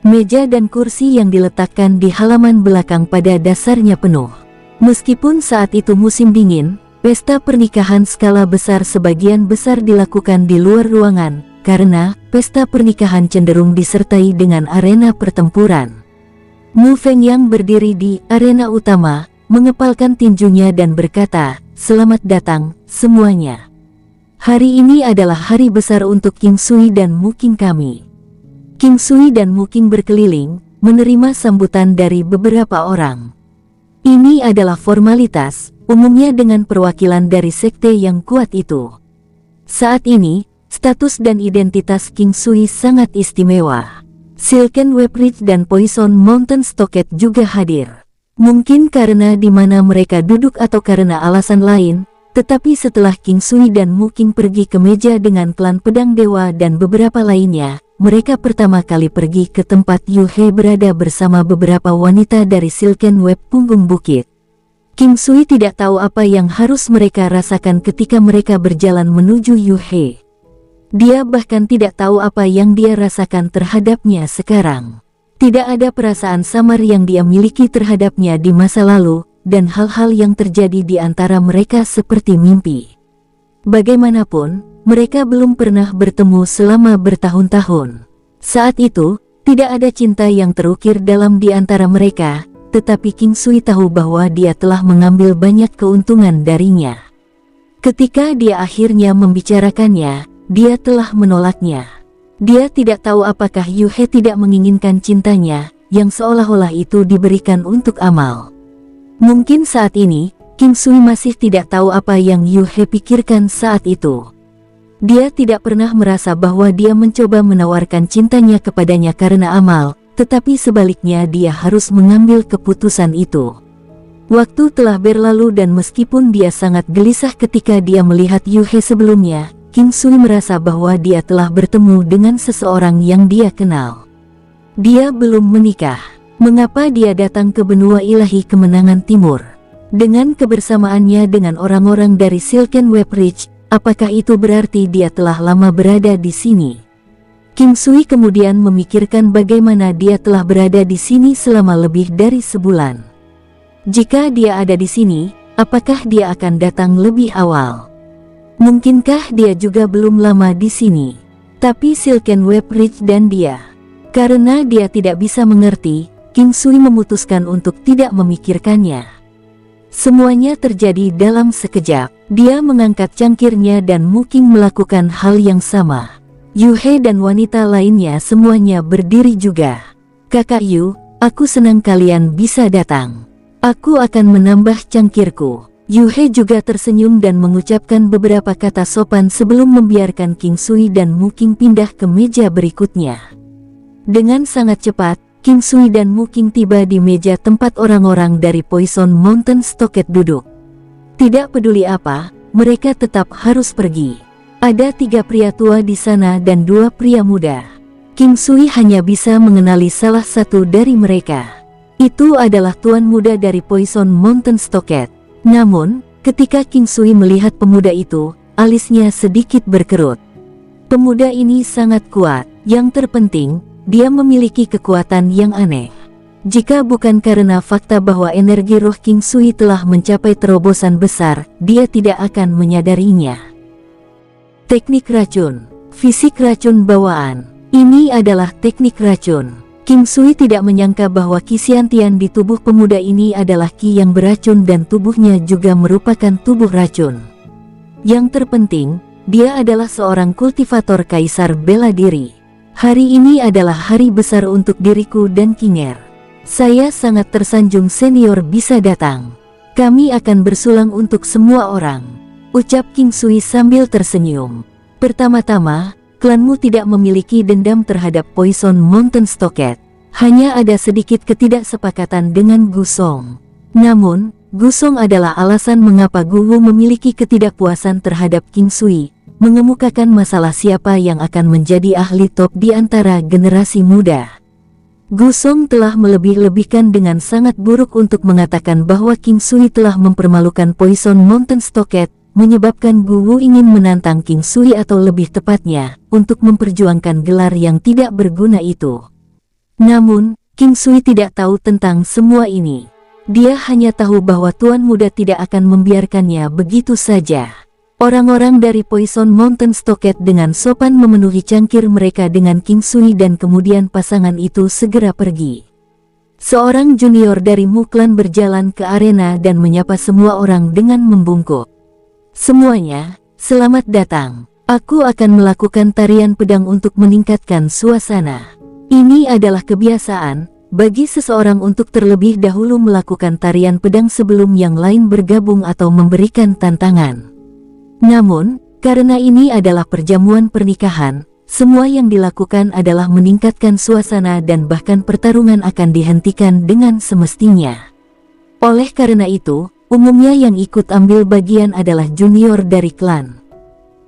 Meja dan kursi yang diletakkan di halaman belakang pada dasarnya penuh. Meskipun saat itu musim dingin, pesta pernikahan skala besar sebagian besar dilakukan di luar ruangan, karena pesta pernikahan cenderung disertai dengan arena pertempuran. Mu Fengyang berdiri di arena utama, mengepalkan tinjunya dan berkata, "Selamat datang, semuanya. Hari ini adalah hari besar untuk King Sui dan Mu Qing kami." King Sui dan Mu Qing berkeliling, menerima sambutan dari beberapa orang. Ini adalah formalitas, umumnya dengan perwakilan dari sekte yang kuat itu. Saat ini, status dan identitas King Sui sangat istimewa. Silken Web Ridge dan Poison Mountain Stockade juga hadir. Mungkin karena di mana mereka duduk atau karena alasan lain, tetapi setelah King Sui dan Mu Qing pergi ke meja dengan klan Pedang Dewa dan beberapa lainnya, mereka pertama kali pergi ke tempat Yu He berada bersama beberapa wanita dari Silken Web Punggung Bukit. King Sui tidak tahu apa yang harus mereka rasakan ketika mereka berjalan menuju Yu He. Dia bahkan tidak tahu apa yang dia rasakan terhadapnya sekarang. Tidak ada perasaan samar yang dia miliki terhadapnya di masa lalu, dan hal-hal yang terjadi di antara mereka seperti mimpi. Bagaimanapun, mereka belum pernah bertemu selama bertahun-tahun. Saat itu, tidak ada cinta yang terukir dalam di antara mereka, tetapi King Sui tahu bahwa dia telah mengambil banyak keuntungan darinya. Ketika dia akhirnya membicarakannya, dia telah menolaknya. Dia tidak tahu apakah Yu He tidak menginginkan cintanya, yang seolah-olah itu diberikan untuk amal. Mungkin saat ini, King Sui masih tidak tahu apa yang Yu He pikirkan saat itu. Dia tidak pernah merasa bahwa dia mencoba menawarkan cintanya kepadanya karena amal, tetapi sebaliknya dia harus mengambil keputusan itu. Waktu telah berlalu dan meskipun dia sangat gelisah ketika dia melihat Yu He sebelumnya, King Sui merasa bahwa dia telah bertemu dengan seseorang yang dia kenal. Dia belum menikah. Mengapa dia datang ke benua ilahi kemenangan timur? Dengan kebersamaannya dengan orang-orang dari Silken Web Ridge, apakah itu berarti dia telah lama berada di sini? King Sui kemudian memikirkan bagaimana dia telah berada di sini selama lebih dari sebulan. Jika dia ada di sini, apakah dia akan datang lebih awal? Mungkinkah dia juga belum lama di sini? Tapi Silken Web Ridge dan dia. Karena dia tidak bisa mengerti, King Sui memutuskan untuk tidak memikirkannya. Semuanya terjadi dalam sekejap. Dia mengangkat cangkirnya dan mungkin melakukan hal yang sama. Yu He dan wanita lainnya semuanya berdiri juga. Kakak Yu, aku senang kalian bisa datang. Aku akan menambah cangkirku. Yu He juga tersenyum dan mengucapkan beberapa kata sopan sebelum membiarkan King Sui dan Mu Qing pindah ke meja berikutnya. Dengan sangat cepat, King Sui dan Mu Qing tiba di meja tempat orang-orang dari Poison Mountain Stockade duduk. Tidak peduli apa, mereka tetap harus pergi. Ada 3 pria tua di sana dan 2 pria muda. King Sui hanya bisa mengenali salah satu dari mereka. Itu adalah tuan muda dari Poison Mountain Stockade. Namun, ketika King Sui melihat pemuda itu, alisnya sedikit berkerut. Pemuda ini sangat kuat. Yang terpenting, dia memiliki kekuatan yang aneh. Jika bukan karena fakta bahwa energi roh King Sui telah mencapai terobosan besar, dia tidak akan menyadarinya. Teknik racun. Fisik racun bawaan. Ini adalah teknik racun. King Sui tidak menyangka bahwa Qi Xiantian di tubuh pemuda ini adalah Qi yang beracun dan tubuhnya juga merupakan tubuh racun. Yang terpenting, dia adalah seorang kultivator kaisar bela diri. Hari ini adalah hari besar untuk diriku dan Kinger. Saya sangat tersanjung senior bisa datang. Kami akan bersulang untuk semua orang, ucap King Sui sambil tersenyum. Pertama-tama, klanmu tidak memiliki dendam terhadap Poison Mountain Stockade. Hanya ada sedikit ketidaksepakatan dengan Gu Song. Namun, Gu Song adalah alasan mengapa Gu Wu memiliki ketidakpuasan terhadap King Sui, mengemukakan masalah siapa yang akan menjadi ahli top di antara generasi muda. Gu Song telah melebih-lebihkan dengan sangat buruk untuk mengatakan bahwa King Sui telah mempermalukan Poison Mountain Stockade, menyebabkan Gu Wu ingin menantang King Sui atau lebih tepatnya, untuk memperjuangkan gelar yang tidak berguna itu. Namun, King Sui tidak tahu tentang semua ini. Dia hanya tahu bahwa Tuan Muda tidak akan membiarkannya begitu saja. Orang-orang dari Poison Mountain Stockade dengan sopan memenuhi cangkir mereka dengan King Sui dan kemudian pasangan itu segera pergi. Seorang junior dari Mu Clan berjalan ke arena dan menyapa semua orang dengan membungkuk. Semuanya, selamat datang. Aku akan melakukan tarian pedang untuk meningkatkan suasana. Ini adalah kebiasaan bagi seseorang untuk terlebih dahulu melakukan tarian pedang sebelum yang lain bergabung atau memberikan tantangan. Namun, karena ini adalah perjamuan pernikahan, semua yang dilakukan adalah meningkatkan suasana dan bahkan pertarungan akan dihentikan dengan semestinya. Oleh karena itu, umumnya yang ikut ambil bagian adalah junior dari klan.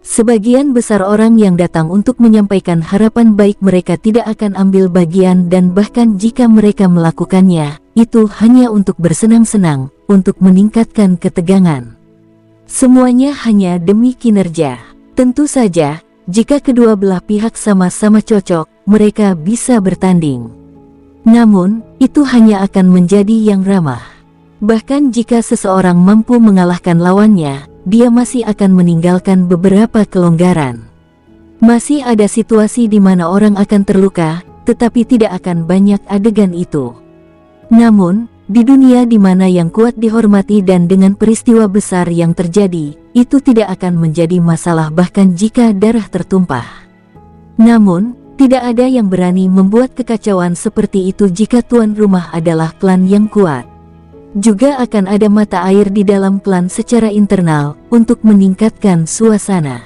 Sebagian besar orang yang datang untuk menyampaikan harapan baik mereka tidak akan ambil bagian dan bahkan jika mereka melakukannya, itu hanya untuk bersenang-senang, untuk meningkatkan ketegangan. Semuanya hanya demi kinerja. Tentu saja, jika kedua belah pihak sama-sama cocok, mereka bisa bertanding. Namun, itu hanya akan menjadi yang ramah. Bahkan jika seseorang mampu mengalahkan lawannya, dia masih akan meninggalkan beberapa kelonggaran. Masih ada situasi di mana orang akan terluka, tetapi tidak akan banyak adegan itu. Namun, di dunia di mana yang kuat dihormati dan dengan peristiwa besar yang terjadi, itu tidak akan menjadi masalah bahkan jika darah tertumpah. Namun, tidak ada yang berani membuat kekacauan seperti itu jika tuan rumah adalah klan yang kuat. Juga akan ada mata air di dalam klan secara internal untuk meningkatkan suasana.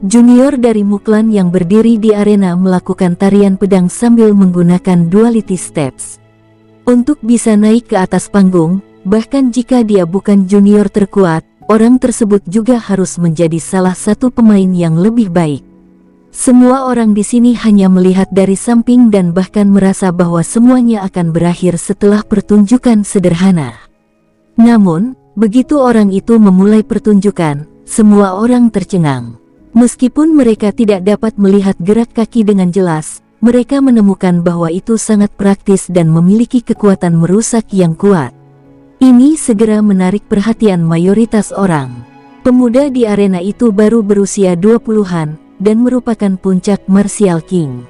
Junior dari Muklan yang berdiri di arena melakukan tarian pedang sambil menggunakan duality steps. Untuk bisa naik ke atas panggung, bahkan jika dia bukan junior terkuat, orang tersebut juga harus menjadi salah satu pemain yang lebih baik. Semua orang di sini hanya melihat dari samping dan bahkan merasa bahwa semuanya akan berakhir setelah pertunjukan sederhana. Namun, begitu orang itu memulai pertunjukan, semua orang tercengang. Meskipun mereka tidak dapat melihat gerak kaki dengan jelas, mereka menemukan bahwa itu sangat praktis dan memiliki kekuatan merusak yang kuat. Ini segera menarik perhatian mayoritas orang. Pemuda di arena itu baru berusia 20-an dan merupakan puncak Martial King.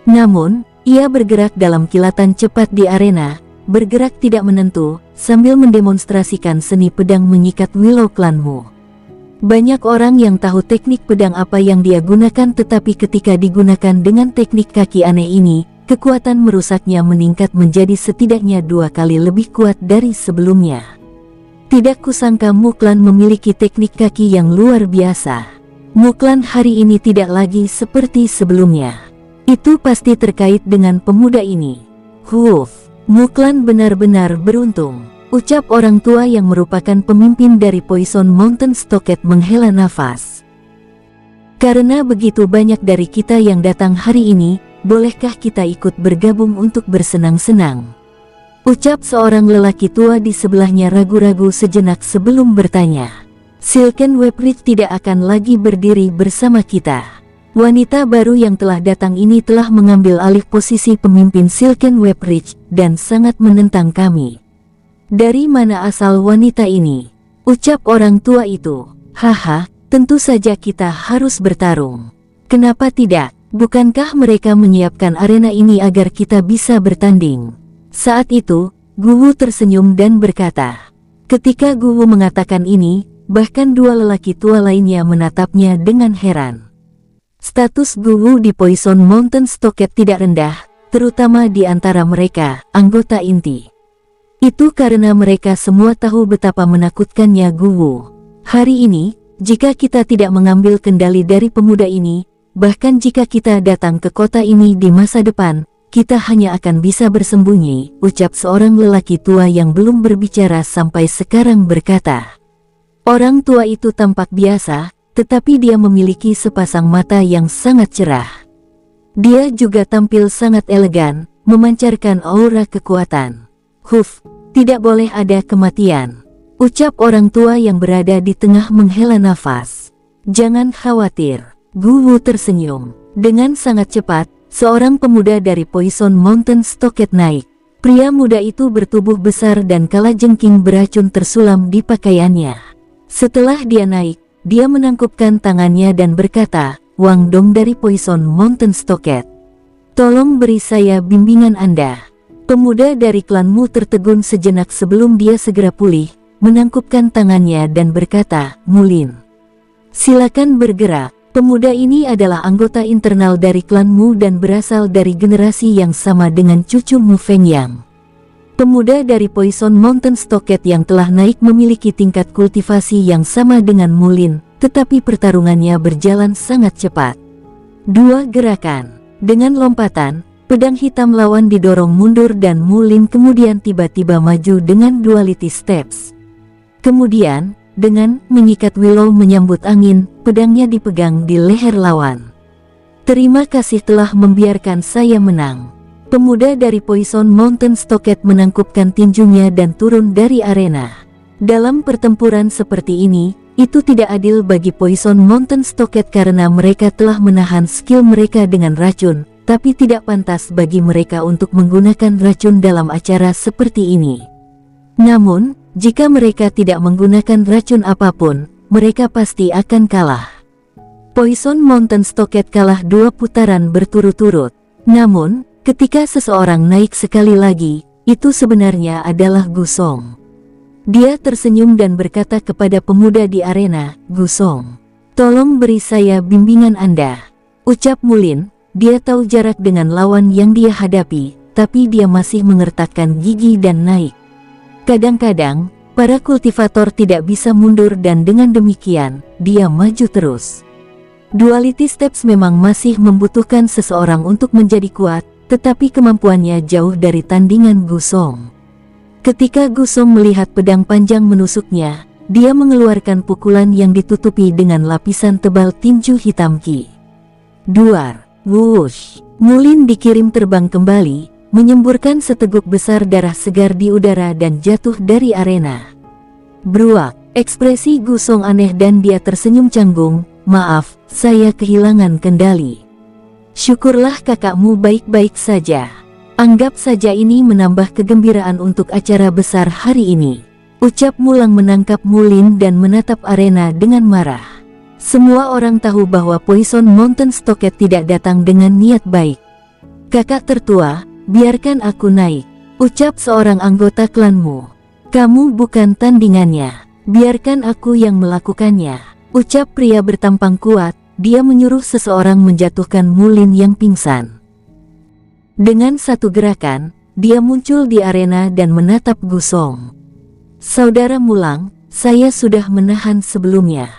Namun, ia bergerak dalam kilatan cepat di arena, bergerak tidak menentu, sambil mendemonstrasikan seni pedang menyikat Willow Clanmu. Banyak orang yang tahu teknik pedang apa yang dia gunakan, tetapi ketika digunakan dengan teknik kaki aneh ini, kekuatan merusaknya meningkat menjadi setidaknya 2 kali lebih kuat dari sebelumnya. Tidak kusangka Muklan memiliki teknik kaki yang luar biasa. Muklan hari ini tidak lagi seperti sebelumnya. Itu pasti terkait dengan pemuda ini. Huff, Muklan benar-benar beruntung, ucap orang tua yang merupakan pemimpin dari Poison Mountain Stockade menghela nafas. Karena begitu banyak dari kita yang datang hari ini, bolehkah kita ikut bergabung untuk bersenang-senang? Ucap seorang lelaki tua di sebelahnya ragu-ragu sejenak sebelum bertanya. Silken Web Ridge tidak akan lagi berdiri bersama kita. Wanita baru yang telah datang ini telah mengambil alih posisi pemimpin Silken Web Ridge dan sangat menentang kami. Dari mana asal wanita ini? Ucap orang tua itu. Haha, tentu saja kita harus bertarung. Kenapa tidak? Bukankah mereka menyiapkan arena ini agar kita bisa bertanding? Saat itu, Guwu tersenyum dan berkata. Ketika Guwu mengatakan ini, bahkan 2 lelaki tua lainnya menatapnya dengan heran. Status Guwu di Poison Mountain Stockade tidak rendah, terutama di antara mereka, anggota inti. Itu karena mereka semua tahu betapa menakutkannya Guwu. Hari ini, jika kita tidak mengambil kendali dari pemuda ini, bahkan jika kita datang ke kota ini di masa depan, kita hanya akan bisa bersembunyi, ucap seorang lelaki tua yang belum berbicara sampai sekarang berkata. Orang tua itu tampak biasa, tetapi dia memiliki sepasang mata yang sangat cerah. Dia juga tampil sangat elegan, memancarkan aura kekuatan. Huff, tidak boleh ada kematian, ucap orang tua yang berada di tengah menghela nafas. Jangan khawatir, Guwu tersenyum. Dengan sangat cepat, seorang pemuda dari Poison Mountain Stockade naik. Pria muda itu bertubuh besar dan kalajengking beracun tersulam di pakaiannya. Setelah dia naik, dia menangkupkan tangannya dan berkata, Wang Dong dari Poison Mountain Stockade. Tolong beri saya bimbingan Anda. Pemuda dari klanmu tertegun sejenak sebelum dia segera pulih, menangkupkan tangannya dan berkata, Mulin. Silakan bergerak. Pemuda ini adalah anggota internal dari klanmu dan berasal dari generasi yang sama dengan cucu Mu Fengyang. Pemuda dari Poison Mountain Stockade yang telah naik memiliki tingkat kultivasi yang sama dengan Mulin, tetapi pertarungannya berjalan sangat cepat. 2 gerakan. Dengan lompatan, pedang hitam lawan didorong mundur dan Mulin kemudian tiba-tiba maju dengan duality steps. Kemudian, dengan menyikat Willow menyambut angin, pedangnya dipegang di leher lawan. Terima kasih telah membiarkan saya menang. Pemuda dari Poison Mountain Stockade menangkupkan tinjunya dan turun dari arena. Dalam pertempuran seperti ini, itu tidak adil bagi Poison Mountain Stockade karena mereka telah menahan skill mereka dengan racun, tapi tidak pantas bagi mereka untuk menggunakan racun dalam acara seperti ini. Namun, jika mereka tidak menggunakan racun apapun, mereka pasti akan kalah. Poison Mountain Stockade kalah 2 putaran berturut-turut. Namun, ketika seseorang naik sekali lagi, itu sebenarnya adalah Gusong. Dia tersenyum dan berkata kepada pemuda di arena, "Gusong, tolong beri saya bimbingan Anda." Ucap Mulin. Dia tahu jarak dengan lawan yang dia hadapi, tapi dia masih mengertakkan gigi dan naik. Kadang-kadang, para kultivator tidak bisa mundur dan dengan demikian, dia maju terus. Duality Steps memang masih membutuhkan seseorang untuk menjadi kuat, tetapi kemampuannya jauh dari tandingan Gusong. Ketika Gusong melihat pedang panjang menusuknya, dia mengeluarkan pukulan yang ditutupi dengan lapisan tebal tinju hitam Ki. Duar, whoosh, Mulin dikirim terbang kembali, menyemburkan seteguk besar darah segar di udara dan jatuh dari arena. Bruak, ekspresi Gusong aneh dan dia tersenyum canggung, "Maaf, saya kehilangan kendali." "Syukurlah kakakmu baik-baik saja. Anggap saja ini menambah kegembiraan untuk acara besar hari ini." Ucap Mulang menangkap Mulin dan menatap arena dengan marah. Semua orang tahu bahwa Poison Mountain Stockade tidak datang dengan niat baik. "Kakak tertua, biarkan aku naik," ucap seorang anggota klanmu. "Kamu bukan tandingannya, biarkan aku yang melakukannya," ucap pria bertampang kuat. Dia menyuruh seseorang menjatuhkan Mulin yang pingsan. Dengan satu gerakan, dia muncul di arena dan menatap Gusong. "Saudara Mulang, saya sudah menahan sebelumnya.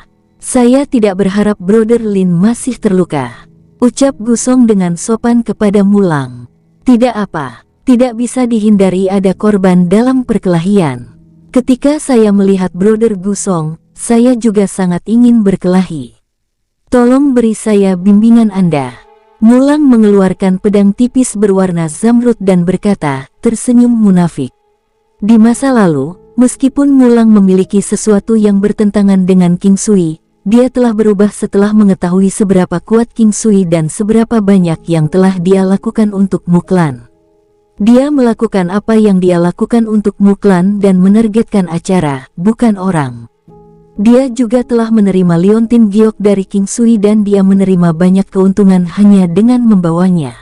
Saya tidak berharap Brother Lin masih terluka," ucap Gusong dengan sopan kepada Mulang. "Tidak apa, tidak bisa dihindari ada korban dalam perkelahian. Ketika saya melihat Brother Gusong, saya juga sangat ingin berkelahi. Tolong beri saya bimbingan Anda." Mulang mengeluarkan pedang tipis berwarna zamrud dan berkata, tersenyum munafik. Di masa lalu, meskipun Mulang memiliki sesuatu yang bertentangan dengan King Sui, dia telah berubah setelah mengetahui seberapa kuat King Sui dan seberapa banyak yang telah dia lakukan untuk Muklan. Dia melakukan apa yang dia lakukan untuk Muklan dan menargetkan acara, bukan orang. Dia juga telah menerima Liontin Giok dari King Sui dan dia menerima banyak keuntungan hanya dengan membawanya.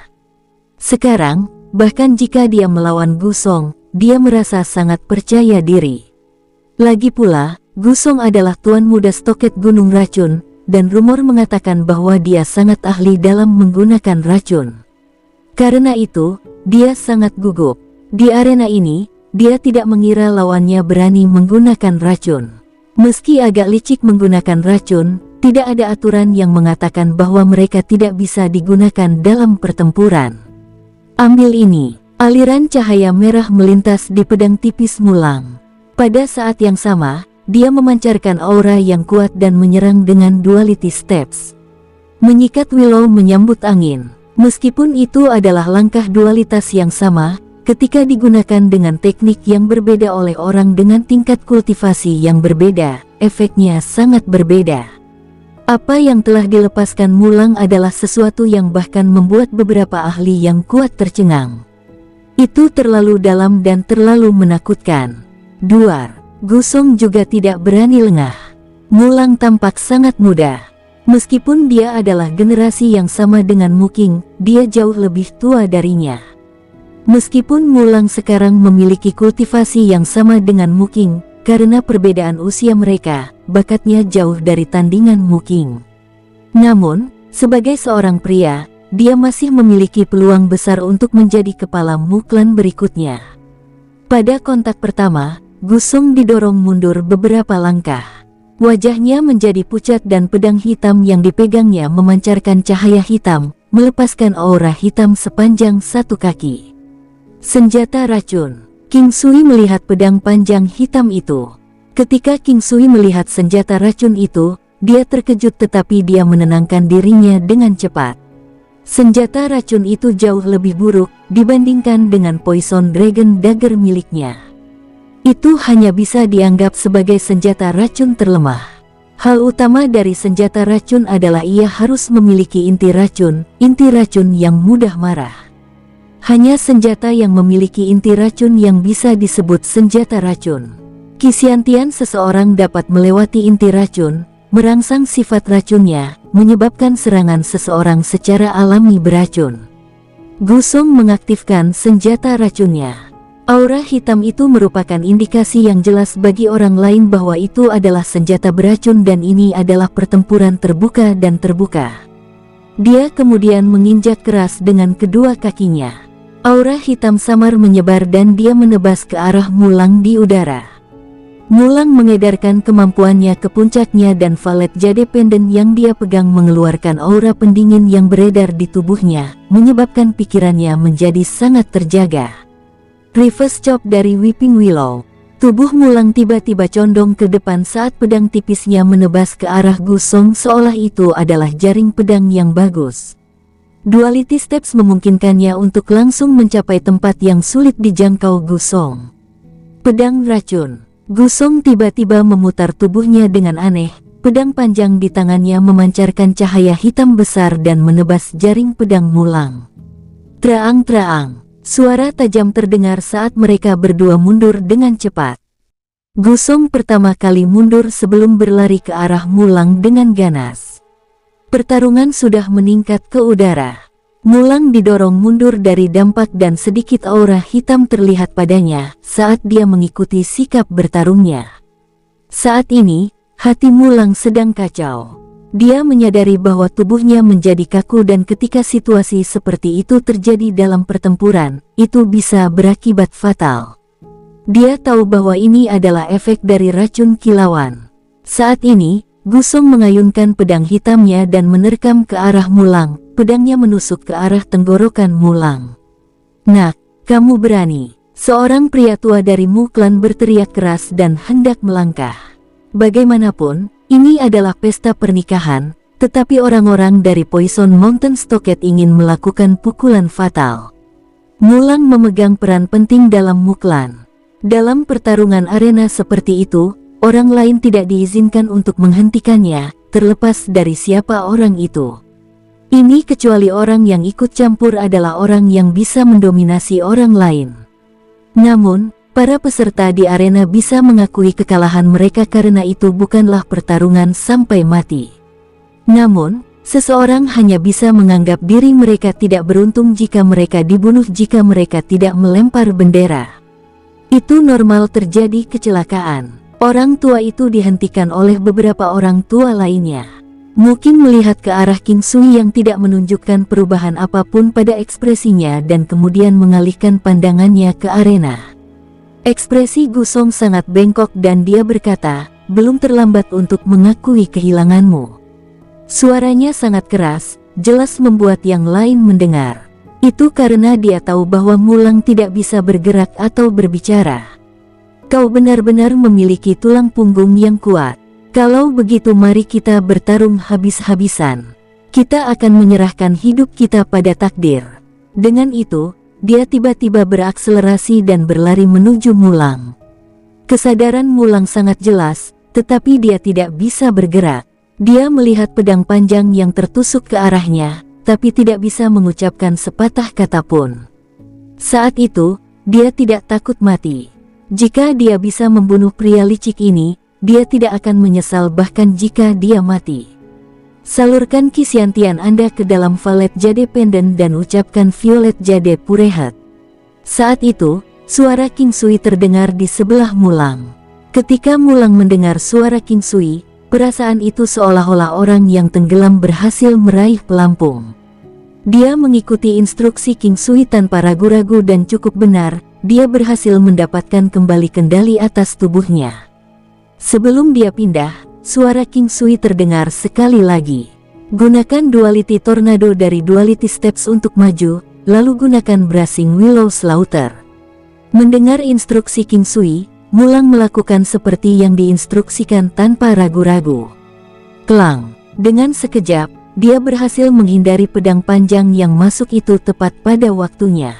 Sekarang, bahkan jika dia melawan Gusong, dia merasa sangat percaya diri. Lagi pula, Gusong adalah tuan muda Stockade Gunung Racun, dan rumor mengatakan bahwa dia sangat ahli dalam menggunakan racun. Karena itu, dia sangat gugup. Di arena ini, dia tidak mengira lawannya berani menggunakan racun. Meski agak licik menggunakan racun, tidak ada aturan yang mengatakan bahwa mereka tidak bisa digunakan dalam pertempuran. "Ambil ini." Aliran cahaya merah melintas di pedang tipis Mulang. Pada saat yang sama, dia memancarkan aura yang kuat dan menyerang dengan Duality Steps. Menyikat Willow menyambut angin. Meskipun itu adalah langkah dualitas yang sama, ketika digunakan dengan teknik yang berbeda oleh orang dengan tingkat kultivasi yang berbeda, efeknya sangat berbeda. Apa yang telah dilepaskan Mulang adalah sesuatu yang bahkan membuat beberapa ahli yang kuat tercengang. Itu terlalu dalam dan terlalu menakutkan. Duar, Gusong juga tidak berani lengah. Mulang tampak sangat muda. Meskipun dia adalah generasi yang sama dengan Muking, dia jauh lebih tua darinya. Meskipun Mulang sekarang memiliki kultivasi yang sama dengan Muking, karena perbedaan usia mereka, bakatnya jauh dari tandingan Muking. Namun, sebagai seorang pria, dia masih memiliki peluang besar untuk menjadi kepala Muklan berikutnya. Pada kontak pertama, Gusong didorong mundur beberapa langkah. Wajahnya menjadi pucat dan pedang hitam yang dipegangnya memancarkan cahaya hitam, melepaskan aura hitam sepanjang satu kaki. Senjata racun. King Sui melihat pedang panjang hitam itu. Ketika King Sui melihat senjata racun itu, dia terkejut tetapi dia menenangkan dirinya dengan cepat. Senjata racun itu jauh lebih buruk dibandingkan dengan Poison Dragon Dagger miliknya. Itu hanya bisa dianggap sebagai senjata racun terlemah. Hal utama dari senjata racun adalah ia harus memiliki inti racun yang mudah marah. Hanya senjata yang memiliki inti racun yang bisa disebut senjata racun. Kisiantian seseorang dapat melewati inti racun, merangsang sifat racunnya, menyebabkan serangan seseorang secara alami beracun. Gusong mengaktifkan senjata racunnya. Aura hitam itu merupakan indikasi yang jelas bagi orang lain bahwa itu adalah senjata beracun dan ini adalah pertempuran terbuka dan terbuka. Dia kemudian menginjak keras dengan kedua kakinya. Aura hitam samar menyebar dan dia menebas ke arah Mulang di udara. Mulang mengedarkan kemampuannya ke puncaknya dan valet jade pendant yang dia pegang mengeluarkan aura pendingin yang beredar di tubuhnya, menyebabkan pikirannya menjadi sangat terjaga. Reverse chop dari Weeping Willow. Tubuh Mulang tiba-tiba condong ke depan saat pedang tipisnya menebas ke arah Gusong seolah itu adalah jaring pedang yang bagus. Duality Steps memungkinkannya untuk langsung mencapai tempat yang sulit dijangkau Gusong. Pedang racun. Gusong tiba-tiba memutar tubuhnya dengan aneh, pedang panjang di tangannya memancarkan cahaya hitam besar dan menebas jaring pedang Mulang. Traang-traang. Suara tajam terdengar saat mereka berdua mundur dengan cepat. Gusong pertama kali mundur sebelum berlari ke arah Mulang dengan ganas. Pertarungan sudah meningkat ke udara. Mulang didorong mundur dari dampak dan sedikit aura hitam terlihat padanya saat dia mengikuti sikap bertarungnya. Saat ini, hati Mulang sedang kacau. Dia menyadari bahwa tubuhnya menjadi kaku dan ketika situasi seperti itu terjadi dalam pertempuran, itu bisa berakibat fatal. Dia tahu bahwa ini adalah efek dari racun kilauan. Saat ini, Gusong mengayunkan pedang hitamnya dan menerkam ke arah Mulang, pedangnya menusuk ke arah tenggorokan Mulang. "Nak, kamu berani!" Seorang pria tua dari Muklan berteriak keras dan hendak melangkah. Bagaimanapun, ini adalah pesta pernikahan, tetapi orang-orang dari Poison Mountain Stockade ingin melakukan pukulan fatal. Mulang memegang peran penting dalam Muklan. Dalam pertarungan arena seperti itu, orang lain tidak diizinkan untuk menghentikannya, terlepas dari siapa orang itu. Ini kecuali orang yang ikut campur adalah orang yang bisa mendominasi orang lain. Namun, para peserta di arena bisa mengakui kekalahan mereka karena itu bukanlah pertarungan sampai mati. Namun, seseorang hanya bisa menganggap diri mereka tidak beruntung jika mereka dibunuh jika mereka tidak melempar bendera. Itu normal terjadi kecelakaan. Orang tua itu dihentikan oleh beberapa orang tua lainnya. Mungkin melihat ke arah King Sui yang tidak menunjukkan perubahan apapun pada ekspresinya dan kemudian mengalihkan pandangannya ke arena. Ekspresi Gusong sangat bengkok dan dia berkata, "Belum terlambat untuk mengakui kehilanganmu." Suaranya sangat keras, jelas membuat yang lain mendengar. Itu karena dia tahu bahwa Mulang tidak bisa bergerak atau berbicara. "Kau benar-benar memiliki tulang punggung yang kuat. Kalau begitu mari kita bertarung habis-habisan. Kita akan menyerahkan hidup kita pada takdir." Dengan itu, dia tiba-tiba berakselerasi dan berlari menuju Mulang. Kesadaran Mulang sangat jelas, tetapi dia tidak bisa bergerak. Dia melihat pedang panjang yang tertusuk ke arahnya, tapi tidak bisa mengucapkan sepatah kata pun. Saat itu, dia tidak takut mati. Jika dia bisa membunuh pria licik ini, dia tidak akan menyesal bahkan jika dia mati. Salurkan Kisyantian Anda ke dalam valet jade pendant dan ucapkan violet jade purehat. Saat itu, suara King Sui terdengar di sebelah Mulang. Ketika Mulang mendengar suara King Sui, perasaan itu seolah-olah orang yang tenggelam berhasil meraih pelampung. Dia mengikuti instruksi King Sui tanpa ragu-ragu dan cukup benar, dia berhasil mendapatkan kembali kendali atas tubuhnya. Sebelum dia pindah, suara King Sui terdengar sekali lagi. "Gunakan Duality Tornado dari Duality Steps untuk maju, lalu gunakan Brushing Willow Slaughter." Mendengar instruksi King Sui, Mulang melakukan seperti yang diinstruksikan tanpa ragu-ragu. Klang! Dengan sekejap, dia berhasil menghindari pedang panjang yang masuk itu tepat pada waktunya.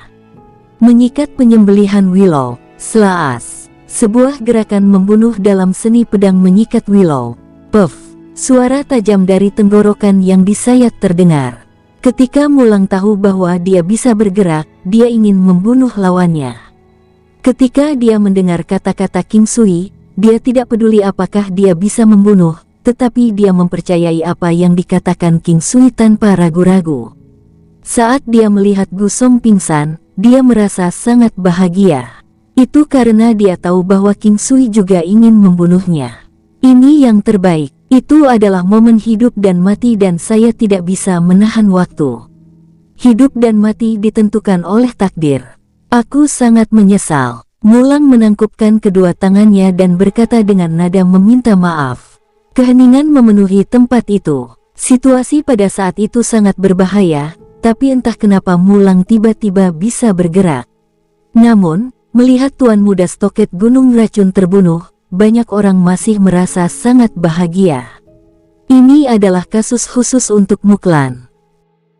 Menyikat penyembelihan Willow, Slash. Sebuah gerakan membunuh dalam seni pedang menyikat Willow. Puff! Suara tajam dari tenggorokan yang disayat terdengar. Ketika Mulang tahu bahwa dia bisa bergerak, dia ingin membunuh lawannya. Ketika dia mendengar kata-kata King Sui, dia tidak peduli apakah dia bisa membunuh, tetapi dia mempercayai apa yang dikatakan King Sui tanpa ragu-ragu. Saat dia melihat Gusong pingsan, dia merasa sangat bahagia. Itu karena dia tahu bahwa King Sui juga ingin membunuhnya. Ini yang terbaik. Itu adalah momen hidup dan mati dan saya tidak bisa menahan waktu. Hidup dan mati ditentukan oleh takdir. Aku sangat menyesal. Mulang menangkupkan kedua tangannya dan berkata dengan nada meminta maaf. Keheningan memenuhi tempat itu. Situasi pada saat itu sangat berbahaya, tapi entah kenapa Mulang tiba-tiba bisa bergerak. Namun, melihat Tuan Muda Stoket Gunung Racun terbunuh, banyak orang masih merasa sangat bahagia. Ini adalah kasus khusus untuk Muklan.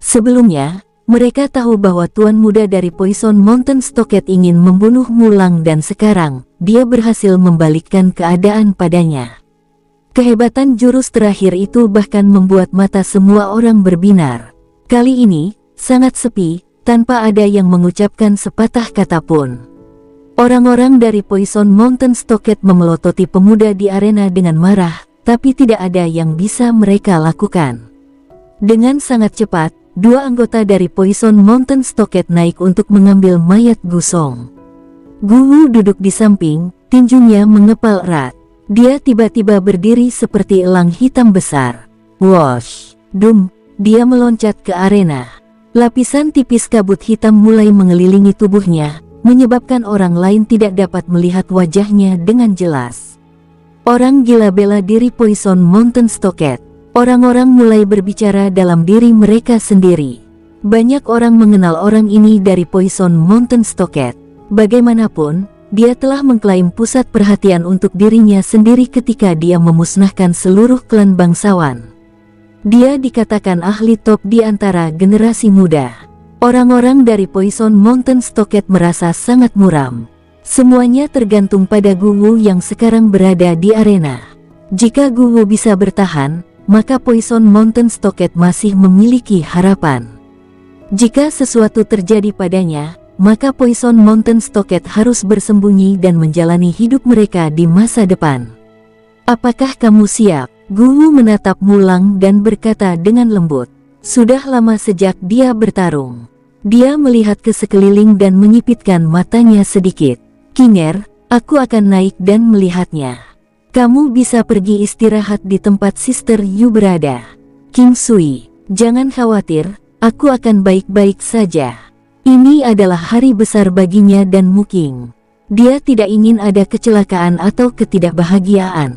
Sebelumnya, mereka tahu bahwa Tuan Muda dari Poison Mountain Stoket ingin membunuh Mulang dan sekarang, dia berhasil membalikkan keadaan padanya. Kehebatan jurus terakhir itu bahkan membuat mata semua orang berbinar. Kali ini, sangat sepi, tanpa ada yang mengucapkan sepatah kata pun. Orang-orang dari Poison Mountain Stoket memelototi pemuda di arena dengan marah, tapi tidak ada yang bisa mereka lakukan. Dengan sangat cepat, dua anggota dari Poison Mountain Stoket naik untuk mengambil mayat Gusong. Guwu duduk di samping, tinjunya mengepal erat. Dia tiba-tiba berdiri seperti elang hitam besar. Wosh! Dum! Dia meloncat ke arena. Lapisan tipis kabut hitam mulai mengelilingi tubuhnya, menyebabkan orang lain tidak dapat melihat wajahnya dengan jelas. Orang gila bela diri Poison Mountain Stoket. Orang-orang mulai berbicara dalam diri mereka sendiri. Banyak orang mengenal orang ini dari Poison Mountain Stoket. Bagaimanapun, dia telah mengklaim pusat perhatian untuk dirinya sendiri ketika dia memusnahkan seluruh klan bangsawan. Dia dikatakan ahli top di antara generasi muda. Orang-orang dari Poison Mountain Stoket merasa sangat muram. Semuanya tergantung pada Guwu yang sekarang berada di arena. Jika Guwu bisa bertahan, maka Poison Mountain Stoket masih memiliki harapan. Jika sesuatu terjadi padanya, maka Poison Mountain Stoket harus bersembunyi dan menjalani hidup mereka di masa depan. Apakah kamu siap? Guwu menatap Mulang dan berkata dengan lembut. Sudah lama sejak dia bertarung. Dia melihat ke sekeliling dan menyipitkan matanya sedikit. Kinger, aku akan naik dan melihatnya. Kamu bisa pergi istirahat di tempat Sister Yu berada. King Sui, jangan khawatir, aku akan baik-baik saja. Ini adalah hari besar baginya dan Muking. Dia tidak ingin ada kecelakaan atau ketidakbahagiaan.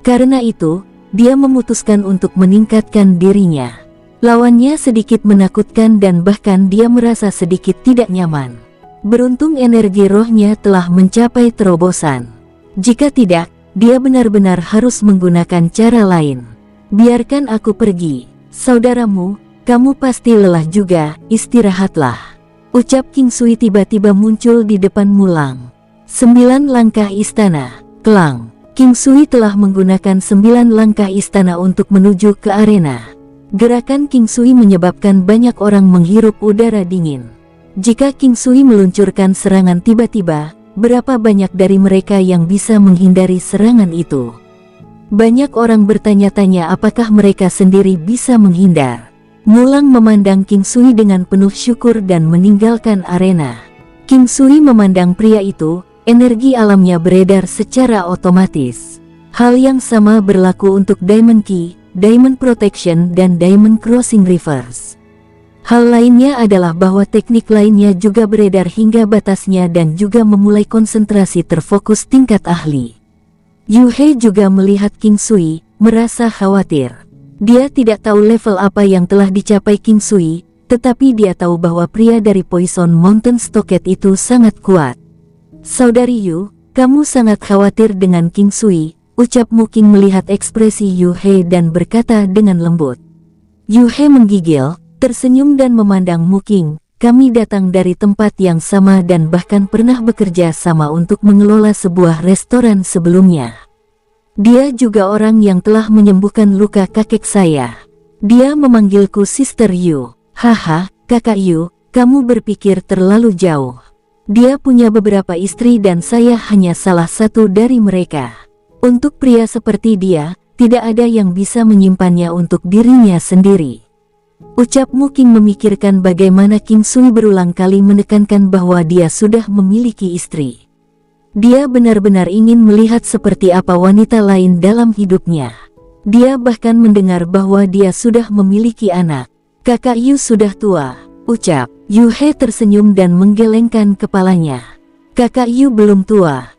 Karena itu, dia memutuskan untuk meningkatkan dirinya. Lawannya sedikit menakutkan dan bahkan dia merasa sedikit tidak nyaman. Beruntung energi rohnya telah mencapai terobosan. Jika tidak, dia benar-benar harus menggunakan cara lain. Biarkan aku pergi. Saudaramu, kamu pasti lelah juga, istirahatlah. Ucap King Sui tiba-tiba muncul di depan Mulang. 9 langkah istana, Klang. King Sui telah menggunakan 9 langkah istana untuk menuju ke arena. Gerakan King Sui menyebabkan banyak orang menghirup udara dingin. Jika King Sui meluncurkan serangan tiba-tiba, berapa banyak dari mereka yang bisa menghindari serangan itu? Banyak orang bertanya-tanya apakah mereka sendiri bisa menghindar. Mulang memandang King Sui dengan penuh syukur dan meninggalkan arena. King Sui memandang pria itu, energi alamnya beredar secara otomatis. Hal yang sama berlaku untuk Diamond Key, Diamond Protection dan Diamond Crossing Reverse. Hal lainnya adalah bahwa teknik lainnya juga beredar hingga batasnya dan juga memulai konsentrasi terfokus tingkat ahli. Yu He juga melihat King Sui, merasa khawatir. Dia tidak tahu level apa yang telah dicapai King Sui, tetapi dia tahu bahwa pria dari Poison Mountain Stoket itu sangat kuat. Saudari Yu, kamu sangat khawatir dengan King Sui, ucap Muking melihat ekspresi Yu He dan berkata dengan lembut. Yu He menggigil, tersenyum dan memandang Muking. Kami datang dari tempat yang sama dan bahkan pernah bekerja sama untuk mengelola sebuah restoran sebelumnya. Dia juga orang yang telah menyembuhkan luka kakek saya. Dia memanggilku Sister Yu. Haha, kakak Yu, kamu berpikir terlalu jauh. Dia punya beberapa istri dan saya hanya salah satu dari mereka. Untuk pria seperti dia, tidak ada yang bisa menyimpannya untuk dirinya sendiri. Ucap Muking memikirkan bagaimana King Sui berulang kali menekankan bahwa dia sudah memiliki istri. Dia benar-benar ingin melihat seperti apa wanita lain dalam hidupnya. Dia bahkan mendengar bahwa dia sudah memiliki anak. Kakak Yu sudah tua, ucap. Yu He tersenyum dan menggelengkan kepalanya. Kakak Yu belum tua.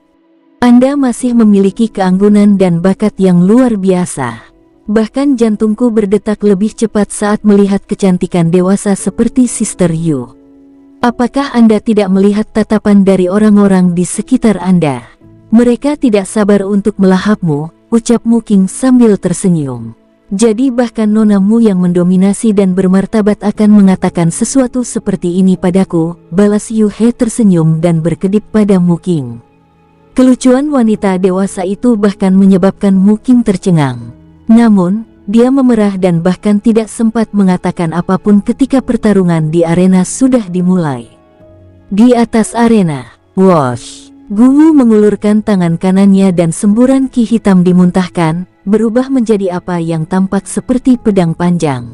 Anda masih memiliki keanggunan dan bakat yang luar biasa. Bahkan jantungku berdetak lebih cepat saat melihat kecantikan dewasa seperti Sister Yu. Apakah Anda tidak melihat tatapan dari orang-orang di sekitar Anda? Mereka tidak sabar untuk melahapmu, ucap Mu Qing sambil tersenyum. Jadi bahkan nonamu yang mendominasi dan bermartabat akan mengatakan sesuatu seperti ini padaku, balas Yu He tersenyum dan berkedip pada Mu Qing. Kelucuan wanita dewasa itu bahkan menyebabkan Mu Qing tercengang. Namun, dia memerah dan bahkan tidak sempat mengatakan apapun ketika pertarungan di arena sudah dimulai. Di atas arena, whoosh, Gu Wu mengulurkan tangan kanannya dan semburan ki hitam dimuntahkan, berubah menjadi apa yang tampak seperti pedang panjang.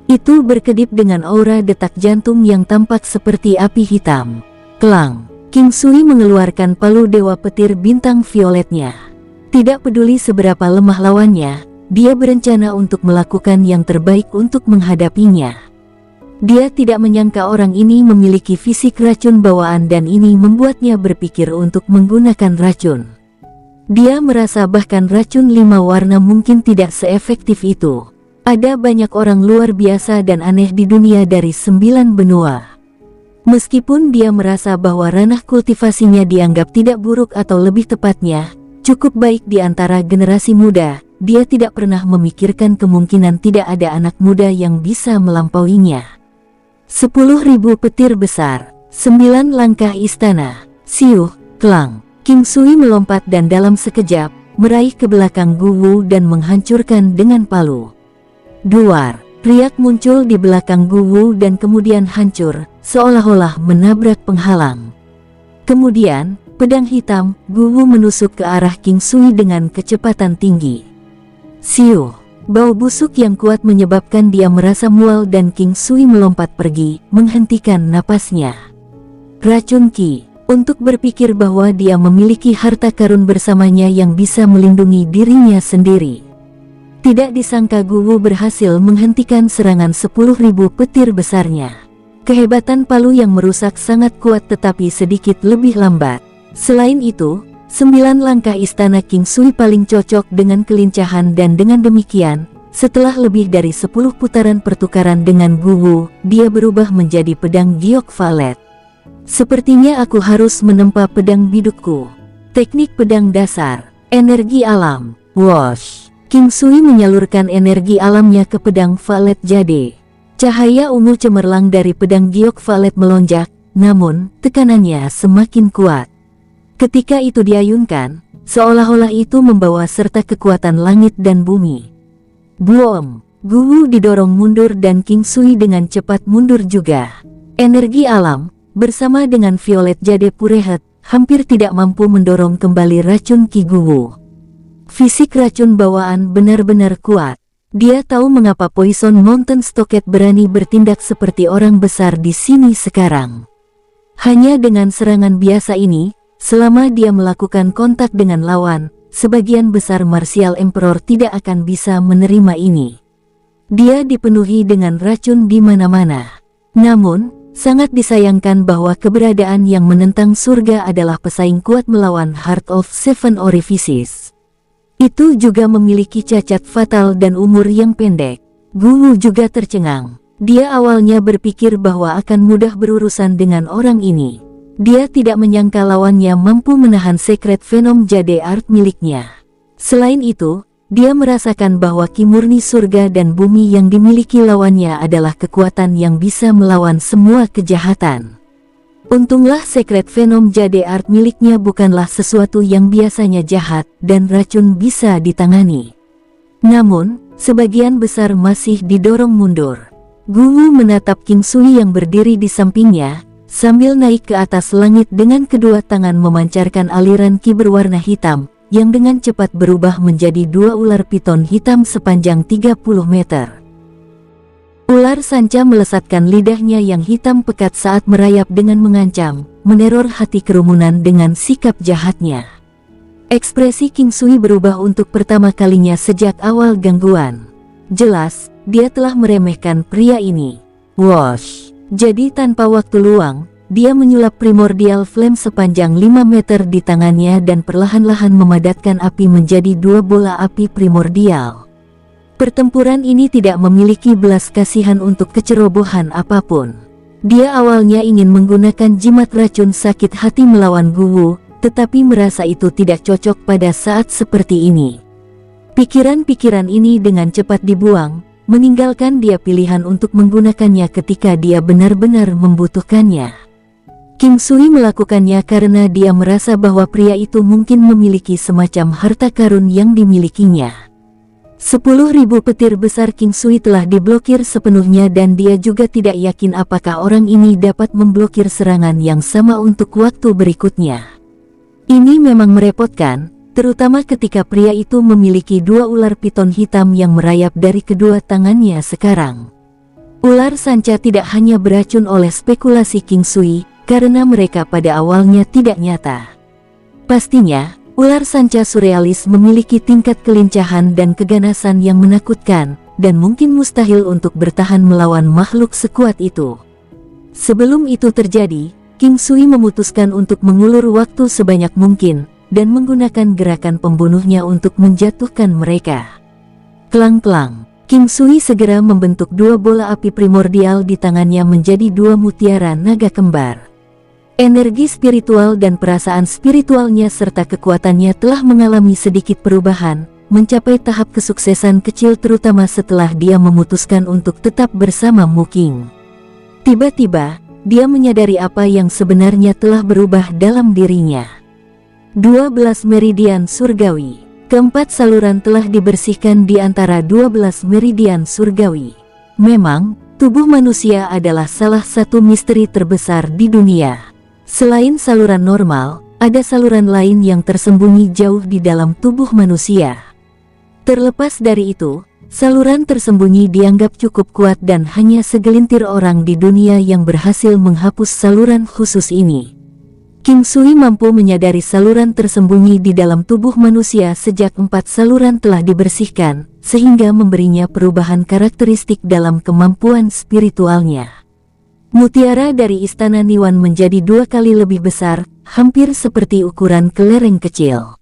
Itu berkedip dengan aura detak jantung yang tampak seperti api hitam. Klang, King Sui mengeluarkan palu dewa petir bintang violetnya. Tidak peduli seberapa lemah lawannya, dia berencana untuk melakukan yang terbaik untuk menghadapinya. Dia tidak menyangka orang ini memiliki fisik racun bawaan dan ini membuatnya berpikir untuk menggunakan racun. Dia merasa bahkan racun 5 warna mungkin tidak seefektif itu. Ada banyak orang luar biasa dan aneh di dunia dari 9 benua. Meskipun dia merasa bahwa ranah kultivasinya dianggap tidak buruk atau lebih tepatnya, cukup baik di antara generasi muda, dia tidak pernah memikirkan kemungkinan tidak ada anak muda yang bisa melampauinya. 10.000 petir besar, 9 langkah istana, siuh, klang. King Sui melompat dan dalam sekejap, meraih ke belakang Gu Wu dan menghancurkan dengan palu. Duar, riak muncul di belakang Gu Wu dan kemudian hancur, seolah-olah menabrak penghalang. Kemudian, pedang hitam, Gu Wu menusuk ke arah King Sui dengan kecepatan tinggi. Siuh, bau busuk yang kuat menyebabkan dia merasa mual dan King Sui melompat pergi, menghentikan napasnya. Racun Ki, untuk berpikir bahwa dia memiliki harta karun bersamanya yang bisa melindungi dirinya sendiri. Tidak disangka Gu Wu berhasil menghentikan serangan 10.000 petir besarnya. Kehebatan palu yang merusak sangat kuat tetapi sedikit lebih lambat. Selain itu, 9 langkah istana King Sui paling cocok dengan kelincahan dan dengan demikian, setelah lebih dari 10 putaran pertukaran dengan Gu Wu, dia berubah menjadi pedang giok valet. Sepertinya aku harus menempa pedang bidukku. Teknik pedang dasar, energi alam, whoosh. King Sui menyalurkan energi alamnya ke pedang valet jade. Cahaya ungu cemerlang dari pedang giok valet melonjak, namun tekanannya semakin kuat. Ketika itu diayunkan, seolah-olah itu membawa serta kekuatan langit dan bumi. Boom! Gu Wu didorong mundur dan King Sui dengan cepat mundur juga. Energi alam, bersama dengan violet jade purehet, hampir tidak mampu mendorong kembali racun Ki Gu Wu. Fisik racun bawaan benar-benar kuat. Dia tahu mengapa Poison Mountain Stocket berani bertindak seperti orang besar di sini sekarang. Hanya dengan serangan biasa ini, selama dia melakukan kontak dengan lawan, sebagian besar Martial Emperor tidak akan bisa menerima ini. Dia dipenuhi dengan racun di mana-mana. Namun, sangat disayangkan bahwa keberadaan yang menentang surga adalah pesaing kuat melawan Heart of Seven Orifices. Itu juga memiliki cacat fatal dan umur yang pendek. Gu Wu juga tercengang. Dia awalnya berpikir bahwa akan mudah berurusan dengan orang ini. Dia tidak menyangka lawannya mampu menahan Secret Venom Jade Art miliknya. Selain itu, dia merasakan bahwa ki murni surga dan bumi yang dimiliki lawannya adalah kekuatan yang bisa melawan semua kejahatan. Untunglah Secret Venom Jade Art miliknya bukanlah sesuatu yang biasanya jahat dan racun bisa ditangani. Namun, sebagian besar masih didorong mundur. Gu Wu menatap King Sui yang berdiri di sampingnya, sambil naik ke atas langit dengan kedua tangan memancarkan aliran ki berwarna hitam, yang dengan cepat berubah menjadi 2 ular piton hitam sepanjang 30 meter. Ular sanca melesatkan lidahnya yang hitam pekat saat merayap dengan mengancam, meneror hati kerumunan dengan sikap jahatnya. Ekspresi King Sui berubah untuk pertama kalinya sejak awal gangguan. Jelas, dia telah meremehkan pria ini. Wosh! Jadi tanpa waktu luang, dia menyulap primordial flame sepanjang 5 meter di tangannya dan perlahan-lahan memadatkan api menjadi 2 bola api primordial. Pertempuran ini tidak memiliki belas kasihan untuk kecerobohan apapun. Dia awalnya ingin menggunakan jimat racun sakit hati melawan Guwu, tetapi merasa itu tidak cocok pada saat seperti ini. Pikiran-pikiran ini dengan cepat dibuang, meninggalkan dia pilihan untuk menggunakannya ketika dia benar-benar membutuhkannya. King Sui melakukannya karena dia merasa bahwa pria itu mungkin memiliki semacam harta karun yang dimilikinya. 10.000 petir besar King Sui telah diblokir sepenuhnya dan dia juga tidak yakin apakah orang ini dapat memblokir serangan yang sama untuk waktu berikutnya. Ini memang merepotkan, terutama ketika pria itu memiliki 2 ular piton hitam yang merayap dari kedua tangannya sekarang. Ular sanca tidak hanya beracun oleh spekulasi King Sui, karena mereka pada awalnya tidak nyata. Pastinya, ular sanca surrealis memiliki tingkat kelincahan dan keganasan yang menakutkan, dan mungkin mustahil untuk bertahan melawan makhluk sekuat itu. Sebelum itu terjadi, King Sui memutuskan untuk mengulur waktu sebanyak mungkin, dan menggunakan gerakan pembunuhnya untuk menjatuhkan mereka. Klang-klang, King Sui segera membentuk 2 bola api primordial di tangannya menjadi 2 mutiara naga kembar. Energi spiritual dan perasaan spiritualnya serta kekuatannya telah mengalami sedikit perubahan, mencapai tahap kesuksesan kecil terutama setelah dia memutuskan untuk tetap bersama Mu King. Tiba-tiba, dia menyadari apa yang sebenarnya telah berubah dalam dirinya. 12 meridian surgawi. Keempat saluran telah dibersihkan di antara 12 meridian surgawi. Memang, tubuh manusia adalah salah satu misteri terbesar di dunia. Selain saluran normal, ada saluran lain yang tersembunyi jauh di dalam tubuh manusia. Terlepas dari itu, saluran tersembunyi dianggap cukup kuat dan hanya segelintir orang di dunia yang berhasil menghapus saluran khusus ini. King Sui mampu menyadari saluran tersembunyi di dalam tubuh manusia sejak 4 saluran telah dibersihkan, sehingga memberinya perubahan karakteristik dalam kemampuan spiritualnya. Mutiara dari Istana Niwan menjadi 2 kali lebih besar, hampir seperti ukuran kelereng kecil.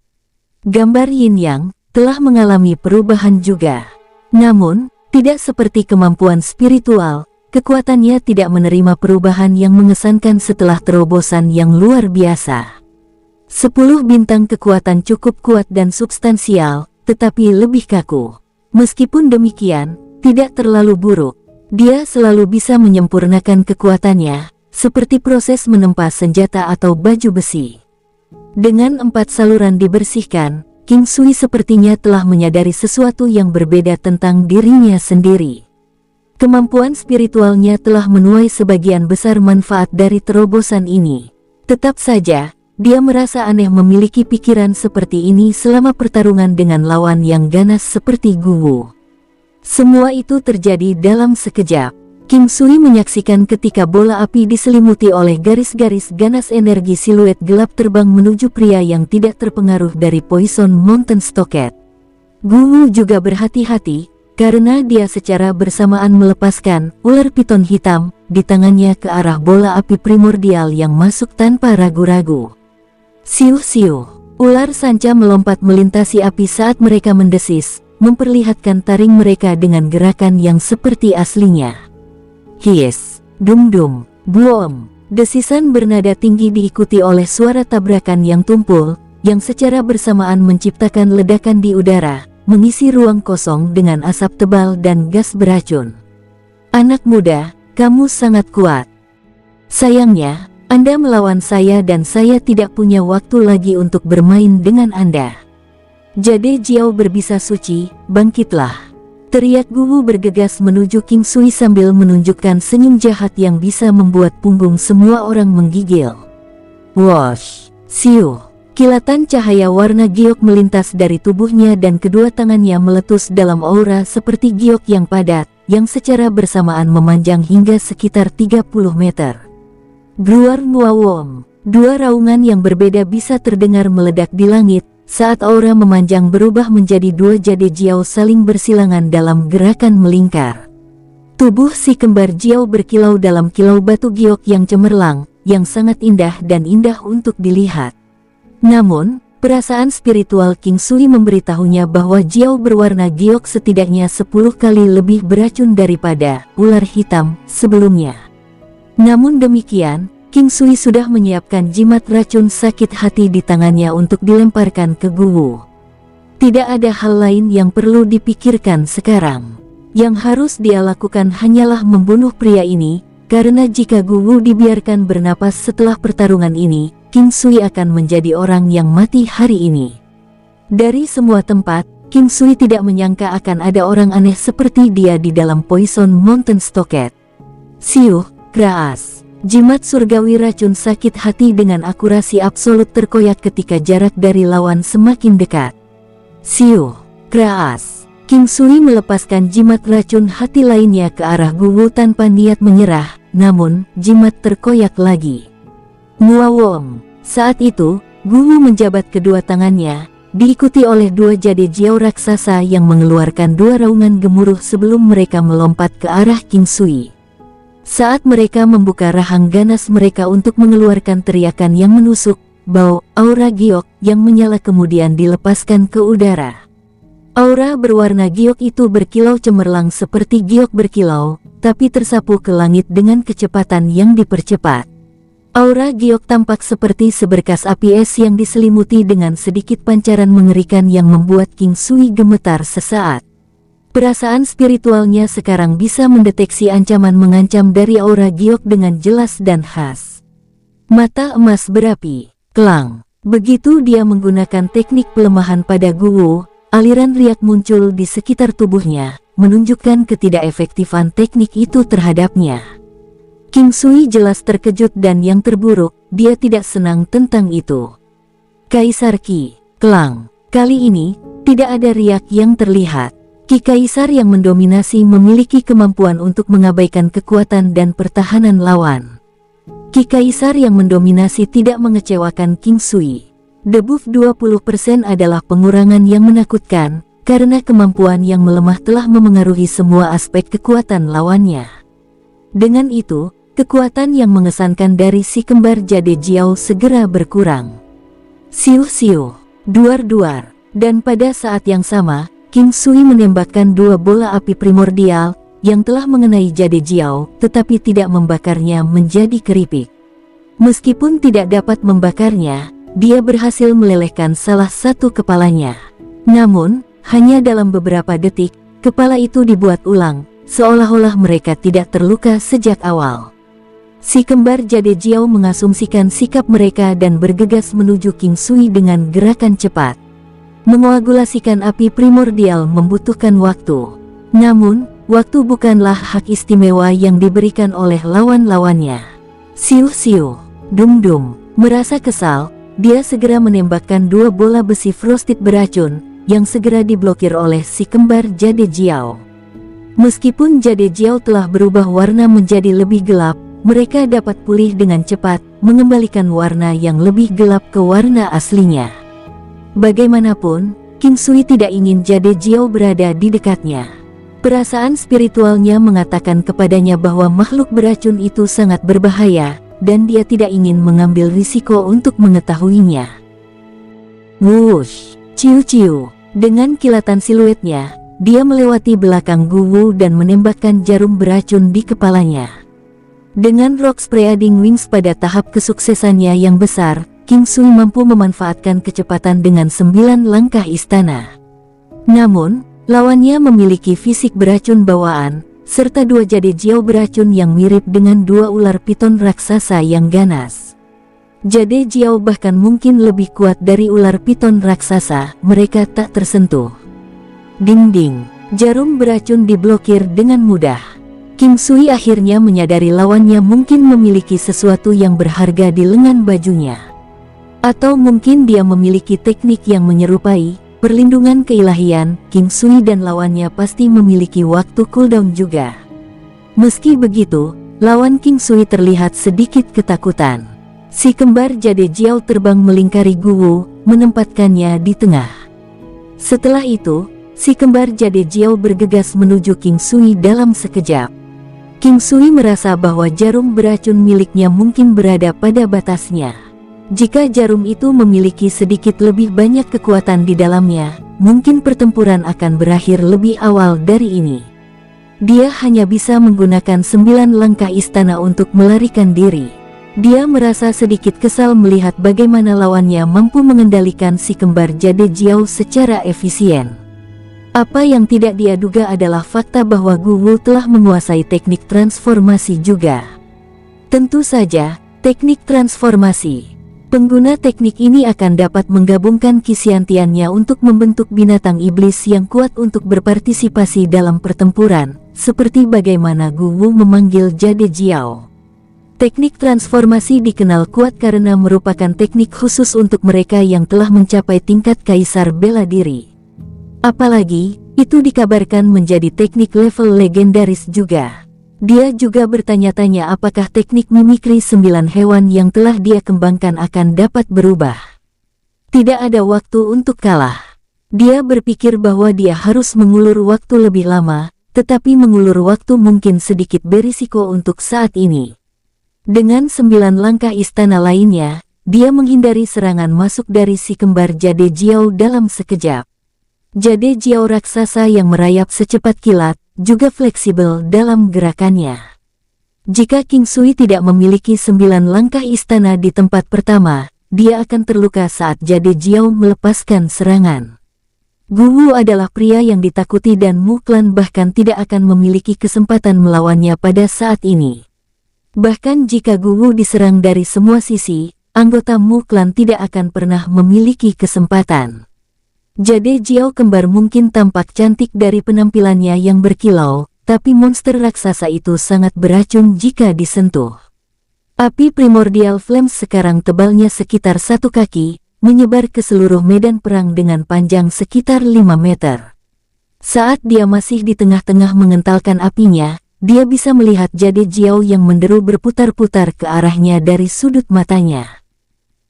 Gambar Yin Yang telah mengalami perubahan juga. Namun, tidak seperti kemampuan spiritual, kekuatannya tidak menerima perubahan yang mengesankan setelah terobosan yang luar biasa. 10 bintang kekuatan cukup kuat dan substansial, tetapi lebih kaku. Meskipun demikian, tidak terlalu buruk. Dia selalu bisa menyempurnakan kekuatannya, seperti proses menempa senjata atau baju besi. Dengan 4 saluran dibersihkan, King Sui sepertinya telah menyadari sesuatu yang berbeda tentang dirinya sendiri. Kemampuan spiritualnya telah menuai sebagian besar manfaat dari terobosan ini. Tetap saja, dia merasa aneh memiliki pikiran seperti ini selama pertarungan dengan lawan yang ganas seperti Guwu. Semua itu terjadi dalam sekejap. King Sui menyaksikan ketika bola api diselimuti oleh garis-garis ganas energi siluet gelap terbang menuju pria yang tidak terpengaruh dari Poison Mountain Stocket. Guwu juga berhati-hati, karena dia secara bersamaan melepaskan ular piton hitam di tangannya ke arah bola api primordial yang masuk tanpa ragu-ragu. Siuh-siuh, ular sanca melompat melintasi api saat mereka mendesis, memperlihatkan taring mereka dengan gerakan yang seperti aslinya. Hies, dum-dum, buom. Desisan bernada tinggi diikuti oleh suara tabrakan yang tumpul, yang secara bersamaan menciptakan ledakan di udara, mengisi ruang kosong dengan asap tebal dan gas beracun. Anak muda, kamu sangat kuat. Sayangnya, Anda melawan saya dan saya tidak punya waktu lagi untuk bermain dengan Anda. Jade Jiao berbisa suci, bangkitlah. Teriak Guwu bergegas menuju King Sui sambil menunjukkan senyum jahat yang bisa membuat punggung semua orang menggigil. Wosh, siuh. Kilatan cahaya warna giok melintas dari tubuhnya dan kedua tangannya meletus dalam aura seperti giok yang padat, yang secara bersamaan memanjang hingga sekitar 30 meter. Gruar Nuawom. Dua raungan yang berbeda bisa terdengar meledak di langit, saat aura memanjang berubah menjadi dua jade Jiao saling bersilangan dalam gerakan melingkar. Tubuh si kembar Jiao berkilau dalam kilau batu giok yang cemerlang, yang sangat indah dan indah untuk dilihat. Namun, perasaan spiritual King Sui memberitahunya bahwa Jiao berwarna giok setidaknya 10 kali lebih beracun daripada ular hitam sebelumnya. Namun demikian, King Sui sudah menyiapkan jimat racun sakit hati di tangannya untuk dilemparkan ke Guwu. Tidak ada hal lain yang perlu dipikirkan sekarang. Yang harus dia lakukan hanyalah membunuh pria ini, karena jika Guwu dibiarkan bernapas setelah pertarungan ini, King Sui akan menjadi orang yang mati hari ini. Dari semua tempat, King Sui tidak menyangka akan ada orang aneh seperti dia di dalam Poison Mountain Stockade. Siuh, Kraas. Jimat surgawi racun sakit hati dengan akurasi absolut terkoyak ketika jarak dari lawan semakin dekat. Siuh, Kraas. King Sui melepaskan jimat racun hati lainnya ke arah Guwu tanpa niat menyerah, namun jimat terkoyak lagi. Nuawom. Saat itu, Guwu menjabat kedua tangannya, diikuti oleh dua jade Jiao raksasa yang mengeluarkan dua raungan gemuruh sebelum mereka melompat ke arah King Sui. Saat mereka membuka rahang ganas mereka untuk mengeluarkan teriakan yang menusuk, bau aura giok yang menyala kemudian dilepaskan ke udara. Aura berwarna giok itu berkilau cemerlang seperti giok berkilau, tapi tersapu ke langit dengan kecepatan yang dipercepat. Aura giok tampak seperti seberkas api es yang diselimuti dengan sedikit pancaran mengerikan yang membuat King Sui gemetar sesaat. Perasaan spiritualnya sekarang bisa mendeteksi ancaman mengancam dari aura giok dengan jelas dan khas. Mata emas berapi, kelang. Begitu dia menggunakan teknik pelemahan pada Guwu, aliran riak muncul di sekitar tubuhnya, menunjukkan ketidakefektifan teknik itu terhadapnya. King Sui jelas terkejut dan yang terburuk, dia tidak senang tentang itu. Kaisar Ki, kelang. Kali ini, tidak ada riak yang terlihat. Ki Kaisar yang mendominasi memiliki kemampuan untuk mengabaikan kekuatan dan pertahanan lawan. Ki Kaisar yang mendominasi tidak mengecewakan King Sui. Debuff 20% adalah pengurangan yang menakutkan, karena kemampuan yang melemah telah memengaruhi semua aspek kekuatan lawannya. Dengan itu, kekuatan yang mengesankan dari si kembar jade Jiao segera berkurang. Siuh-siuh, duar-duar, dan pada saat yang sama, King Sui menembakkan dua bola api primordial yang telah mengenai jade Jiao, tetapi tidak membakarnya menjadi keripik. Meskipun tidak dapat membakarnya, dia berhasil melelehkan salah satu kepalanya. Namun, hanya dalam beberapa detik, kepala itu dibuat ulang, seolah-olah mereka tidak terluka sejak awal. Si kembar jade Jiao mengasumsikan sikap mereka dan bergegas menuju King Sui dengan gerakan cepat. Mengoagulasikan api primordial membutuhkan waktu. Namun, waktu bukanlah hak istimewa yang diberikan oleh lawan-lawannya. Siuh-siuh, dum-dum. Merasa kesal, dia segera menembakkan dua bola besi frosted beracun, yang segera diblokir oleh si kembar jade Jiao. Meskipun jade Jiao telah berubah warna menjadi lebih gelap, mereka dapat pulih dengan cepat, mengembalikan warna yang lebih gelap ke warna aslinya. Bagaimanapun, King Sui tidak ingin jade Jiao berada di dekatnya. Perasaan spiritualnya mengatakan kepadanya bahwa makhluk beracun itu sangat berbahaya, dan dia tidak ingin mengambil risiko untuk mengetahuinya. Wush, ciu-ciu. Dengan kilatan siluetnya, dia melewati belakang Guwu dan menembakkan jarum beracun di kepalanya. Dengan Rock Spreading Wings pada tahap kesuksesannya yang besar, King Sui mampu memanfaatkan kecepatan dengan 9 langkah istana. Namun, lawannya memiliki fisik beracun bawaan, serta dua jade Jiao beracun yang mirip dengan dua ular piton raksasa yang ganas. Jade Jiao bahkan mungkin lebih kuat dari ular piton raksasa, mereka tak tersentuh. Ding-ding, jarum beracun diblokir dengan mudah. King Sui akhirnya menyadari lawannya mungkin memiliki sesuatu yang berharga di lengan bajunya. Atau mungkin dia memiliki teknik yang menyerupai, perlindungan keilahian, King Sui dan lawannya pasti memiliki waktu cooldown juga. Meski begitu, lawan King Sui terlihat sedikit ketakutan. Si kembar Jade Jiao terbang melingkari Guwu, menempatkannya di tengah. Setelah itu, si kembar Jade Jiao bergegas menuju King Sui dalam sekejap. King Sui merasa bahwa jarum beracun miliknya mungkin berada pada batasnya. Jika jarum itu memiliki sedikit lebih banyak kekuatan di dalamnya, mungkin pertempuran akan berakhir lebih awal dari ini. Dia hanya bisa menggunakan 9 langkah istana untuk melarikan diri. Dia merasa sedikit kesal melihat bagaimana lawannya mampu mengendalikan si kembar Jade Jiao secara efisien. Apa yang tidak dia duga adalah fakta bahwa Guwu telah menguasai teknik transformasi juga. Tentu saja, teknik transformasi. Pengguna teknik ini akan dapat menggabungkan kisiantiannya untuk membentuk binatang iblis yang kuat untuk berpartisipasi dalam pertempuran, seperti bagaimana Guwu memanggil Jade Jiao. Teknik transformasi dikenal kuat karena merupakan teknik khusus untuk mereka yang telah mencapai tingkat kaisar bela diri. Apalagi, itu dikabarkan menjadi teknik level legendaris juga. Dia juga bertanya-tanya apakah teknik mimikri 9 hewan yang telah dia kembangkan akan dapat berubah. Tidak ada waktu untuk kalah. Dia berpikir bahwa dia harus mengulur waktu lebih lama, tetapi mengulur waktu mungkin sedikit berisiko untuk saat ini. Dengan 9 langkah istana lainnya, dia menghindari serangan masuk dari si kembar Jade Jiao dalam sekejap. Jade Jiao raksasa yang merayap secepat kilat, juga fleksibel dalam gerakannya. Jika King Sui tidak memiliki 9 langkah istana di tempat pertama, dia akan terluka saat Jade Jiao melepaskan serangan. Guwu adalah pria yang ditakuti dan Mu Clan bahkan tidak akan memiliki kesempatan melawannya pada saat ini. Bahkan jika Guwu diserang dari semua sisi, anggota Mu Clan tidak akan pernah memiliki kesempatan. Jade Jiao kembar mungkin tampak cantik dari penampilannya yang berkilau, tapi monster raksasa itu sangat beracun jika disentuh. Api Primordial Flames sekarang tebalnya sekitar 1 kaki, menyebar ke seluruh medan perang dengan panjang sekitar 5 meter. Saat dia masih di tengah-tengah mengentalkan apinya, dia bisa melihat Jade Jiao yang menderu berputar-putar ke arahnya dari sudut matanya.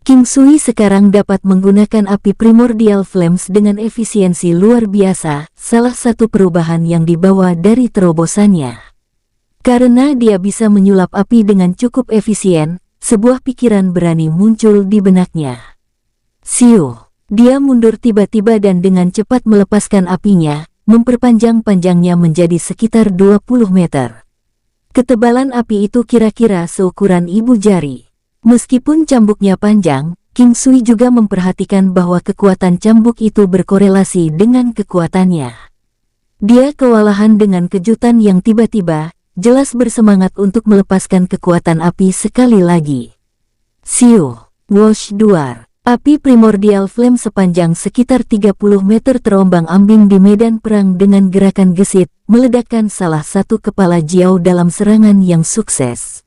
King Sui sekarang dapat menggunakan api Primordial Flames dengan efisiensi luar biasa, salah satu perubahan yang dibawa dari terobosannya. Karena dia bisa menyulap api dengan cukup efisien, sebuah pikiran berani muncul di benaknya. Siu, dia mundur tiba-tiba dan dengan cepat melepaskan apinya, memperpanjang-panjangnya menjadi sekitar 20 meter. Ketebalan api itu kira-kira seukuran ibu jari. Meskipun cambuknya panjang, King Sui juga memperhatikan bahwa kekuatan cambuk itu berkorelasi dengan kekuatannya. Dia kewalahan dengan kejutan yang tiba-tiba, jelas bersemangat untuk melepaskan kekuatan api sekali lagi. Siu, Wash Duar, api Primordial Flame sepanjang sekitar 30 meter terombang-ambing di medan perang dengan gerakan gesit, meledakkan salah satu kepala Jiao dalam serangan yang sukses.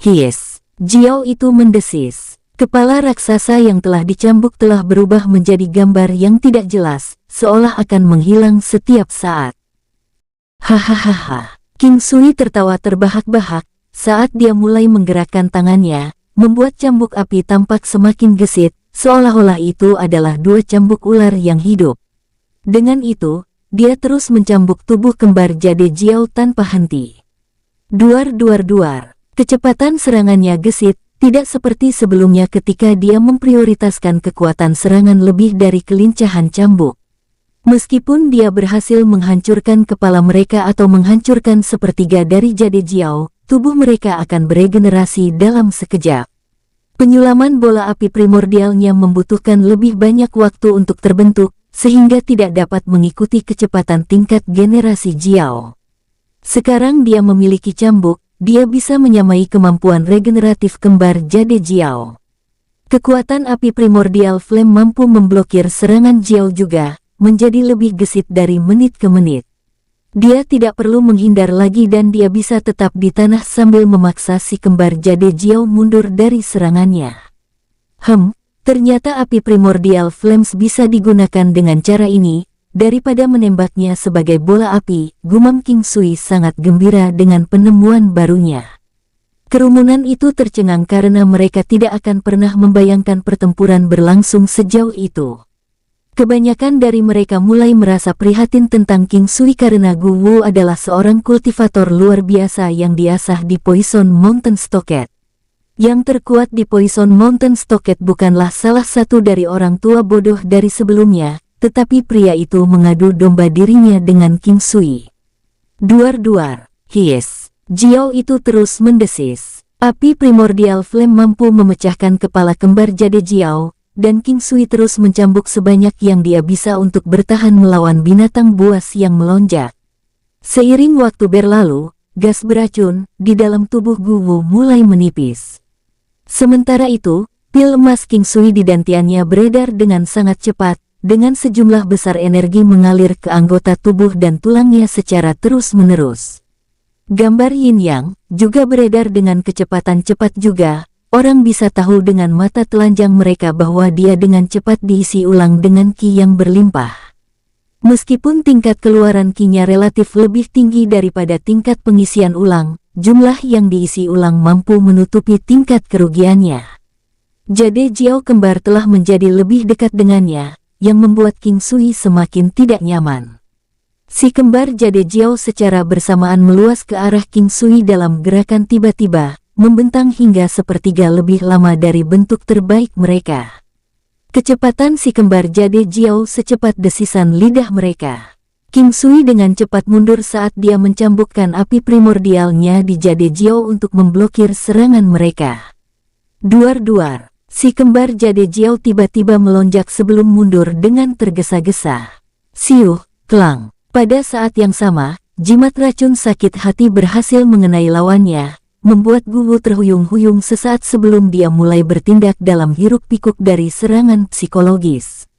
Hies. Jiao itu mendesis. Kepala raksasa yang telah dicambuk telah berubah menjadi gambar yang tidak jelas, seolah akan menghilang setiap saat. Hahaha. King Sui tertawa terbahak-bahak saat dia mulai menggerakkan tangannya, membuat cambuk api tampak semakin gesit, seolah-olah itu adalah 2 cambuk ular yang hidup. Dengan itu, dia terus mencambuk tubuh kembar Jade Jiao tanpa henti. Duar-duar-duar. Kecepatan serangannya gesit, tidak seperti sebelumnya ketika dia memprioritaskan kekuatan serangan lebih dari kelincahan cambuk. Meskipun dia berhasil menghancurkan kepala mereka atau menghancurkan sepertiga dari Jade Jiao, tubuh mereka akan beregenerasi dalam sekejap. Penyulaman bola api primordialnya membutuhkan lebih banyak waktu untuk terbentuk, sehingga tidak dapat mengikuti kecepatan tingkat generasi Jiao. Sekarang dia memiliki cambuk, dia bisa menyamai kemampuan regeneratif kembar Jade Jiao. Kekuatan api Primordial Flame mampu memblokir serangan Jiao juga, menjadi lebih gesit dari menit ke menit. Dia tidak perlu menghindar lagi dan dia bisa tetap di tanah sambil memaksa si kembar Jade Jiao mundur dari serangannya. Ternyata api primordial flames bisa digunakan dengan cara ini, daripada menembaknya sebagai bola api, gumam King Sui sangat gembira dengan penemuan barunya. Kerumunan itu tercengang karena mereka tidak akan pernah membayangkan pertempuran berlangsung sejauh itu. Kebanyakan dari mereka mulai merasa prihatin tentang King Sui karena Gu Wu adalah seorang kultivator luar biasa yang diasah di Poison Mountain Stockade. Yang terkuat di Poison Mountain Stockade bukanlah salah satu dari orang tua bodoh dari sebelumnya, tetapi pria itu mengadu domba dirinya dengan King Sui. Duar-duar, hies. Jiao itu terus mendesis. Api primordial flame mampu memecahkan kepala kembar Jade Jiao, dan King Sui terus mencambuk sebanyak yang dia bisa untuk bertahan melawan binatang buas yang melonjak. Seiring waktu berlalu, gas beracun di dalam tubuh Gu Wu mulai menipis. Sementara itu, pil emas King Sui di dantiannya beredar dengan sangat cepat, dengan sejumlah besar energi mengalir ke anggota tubuh dan tulangnya secara terus-menerus. Gambar Yin Yang juga beredar dengan kecepatan cepat juga. Orang bisa tahu dengan mata telanjang mereka bahwa dia dengan cepat diisi ulang dengan ki yang berlimpah. Meskipun tingkat keluaran ki-nya relatif lebih tinggi daripada tingkat pengisian ulang, jumlah yang diisi ulang mampu menutupi tingkat kerugiannya. Jade Jiao kembar telah menjadi lebih dekat dengannya, yang membuat King Sui semakin tidak nyaman. Si kembar Jade Jiao secara bersamaan meluas ke arah King Sui dalam gerakan tiba-tiba, membentang hingga sepertiga lebih lama dari bentuk terbaik mereka. Kecepatan si kembar Jade Jiao secepat desisan lidah mereka. King Sui dengan cepat mundur saat dia mencambukkan api primordialnya di Jade Jiao untuk memblokir serangan mereka. Duar-duar, si kembar Jade Jiao tiba-tiba melonjak sebelum mundur dengan tergesa-gesa. Siuh, klang. Pada saat yang sama, jimat racun sakit hati berhasil mengenai lawannya, membuat Gu Wu terhuyung-huyung sesaat sebelum dia mulai bertindak dalam hiruk-pikuk dari serangan psikologis.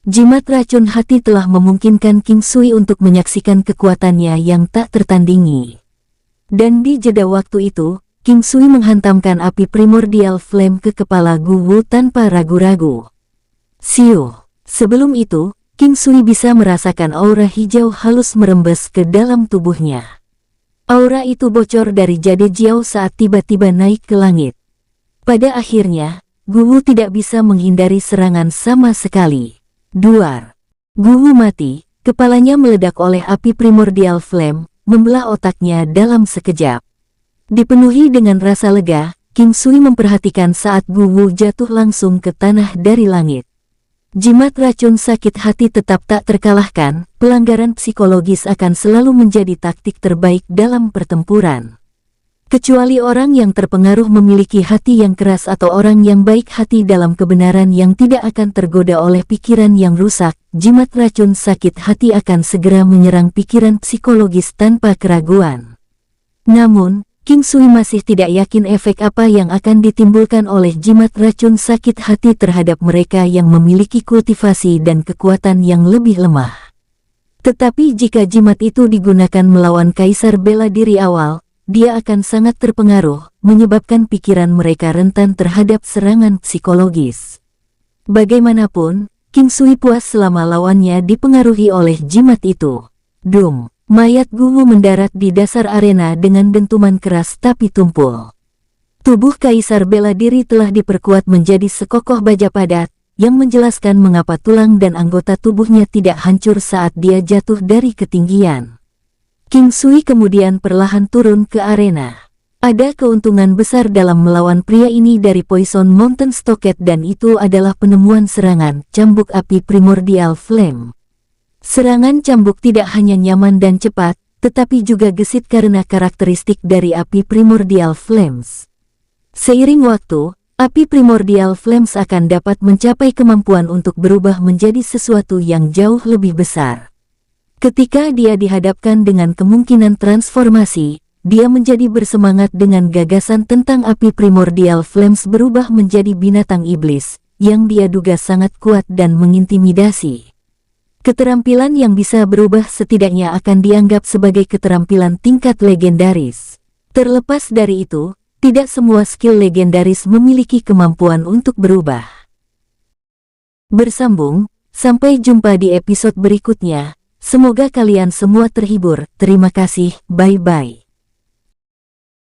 Jimat racun hati telah memungkinkan King Sui untuk menyaksikan kekuatannya yang tak tertandingi. Dan di jeda waktu itu, King Sui menghantamkan api primordial flame ke kepala Gu Wu tanpa ragu-ragu. Siuh! Sebelum itu, King Sui bisa merasakan aura hijau halus merembes ke dalam tubuhnya. Aura itu bocor dari Jade Jiao saat tiba-tiba naik ke langit. Pada akhirnya, Gu Wu tidak bisa menghindari serangan sama sekali. Duar. Gu Wu mati, kepalanya meledak oleh api primordial flame, membelah otaknya dalam sekejap. Dipenuhi dengan rasa lega, King Sui memperhatikan saat Gu Wu jatuh langsung ke tanah dari langit. Jimat racun sakit hati tetap tak terkalahkan, pelanggaran psikologis akan selalu menjadi taktik terbaik dalam pertempuran. Kecuali orang yang terpengaruh memiliki hati yang keras atau orang yang baik hati dalam kebenaran yang tidak akan tergoda oleh pikiran yang rusak, jimat racun sakit hati akan segera menyerang pikiran psikologis tanpa keraguan. Namun, King Sui masih tidak yakin efek apa yang akan ditimbulkan oleh jimat racun sakit hati terhadap mereka yang memiliki kultivasi dan kekuatan yang lebih lemah. Tetapi jika jimat itu digunakan melawan Kaisar Bela Diri awal, dia akan sangat terpengaruh, menyebabkan pikiran mereka rentan terhadap serangan psikologis. Bagaimanapun, King Sui puas selama lawannya dipengaruhi oleh jimat itu. Dum! Mayat Gu Wu mendarat di dasar arena dengan dentuman keras tapi tumpul. Tubuh Kaisar Bela Diri telah diperkuat menjadi sekokoh baja padat, yang menjelaskan mengapa tulang dan anggota tubuhnya tidak hancur saat dia jatuh dari ketinggian. King Sui kemudian perlahan turun ke arena. Ada keuntungan besar dalam melawan pria ini dari Poison Mountain Stockade dan itu adalah penemuan serangan cambuk api primordial flame. Serangan cambuk tidak hanya nyaman dan cepat, tetapi juga gesit karena karakteristik dari api primordial flames. Seiring waktu, api primordial flames akan dapat mencapai kemampuan untuk berubah menjadi sesuatu yang jauh lebih besar. Ketika dia dihadapkan dengan kemungkinan transformasi, dia menjadi bersemangat dengan gagasan tentang api primordial flames berubah menjadi binatang iblis, yang dia duga sangat kuat dan mengintimidasi. Keterampilan yang bisa berubah setidaknya akan dianggap sebagai keterampilan tingkat legendaris. Terlepas dari itu, tidak semua skill legendaris memiliki kemampuan untuk berubah. bersambung. Sampai jumpa di episode berikutnya. Semoga kalian semua terhibur. Terima kasih, bye-bye.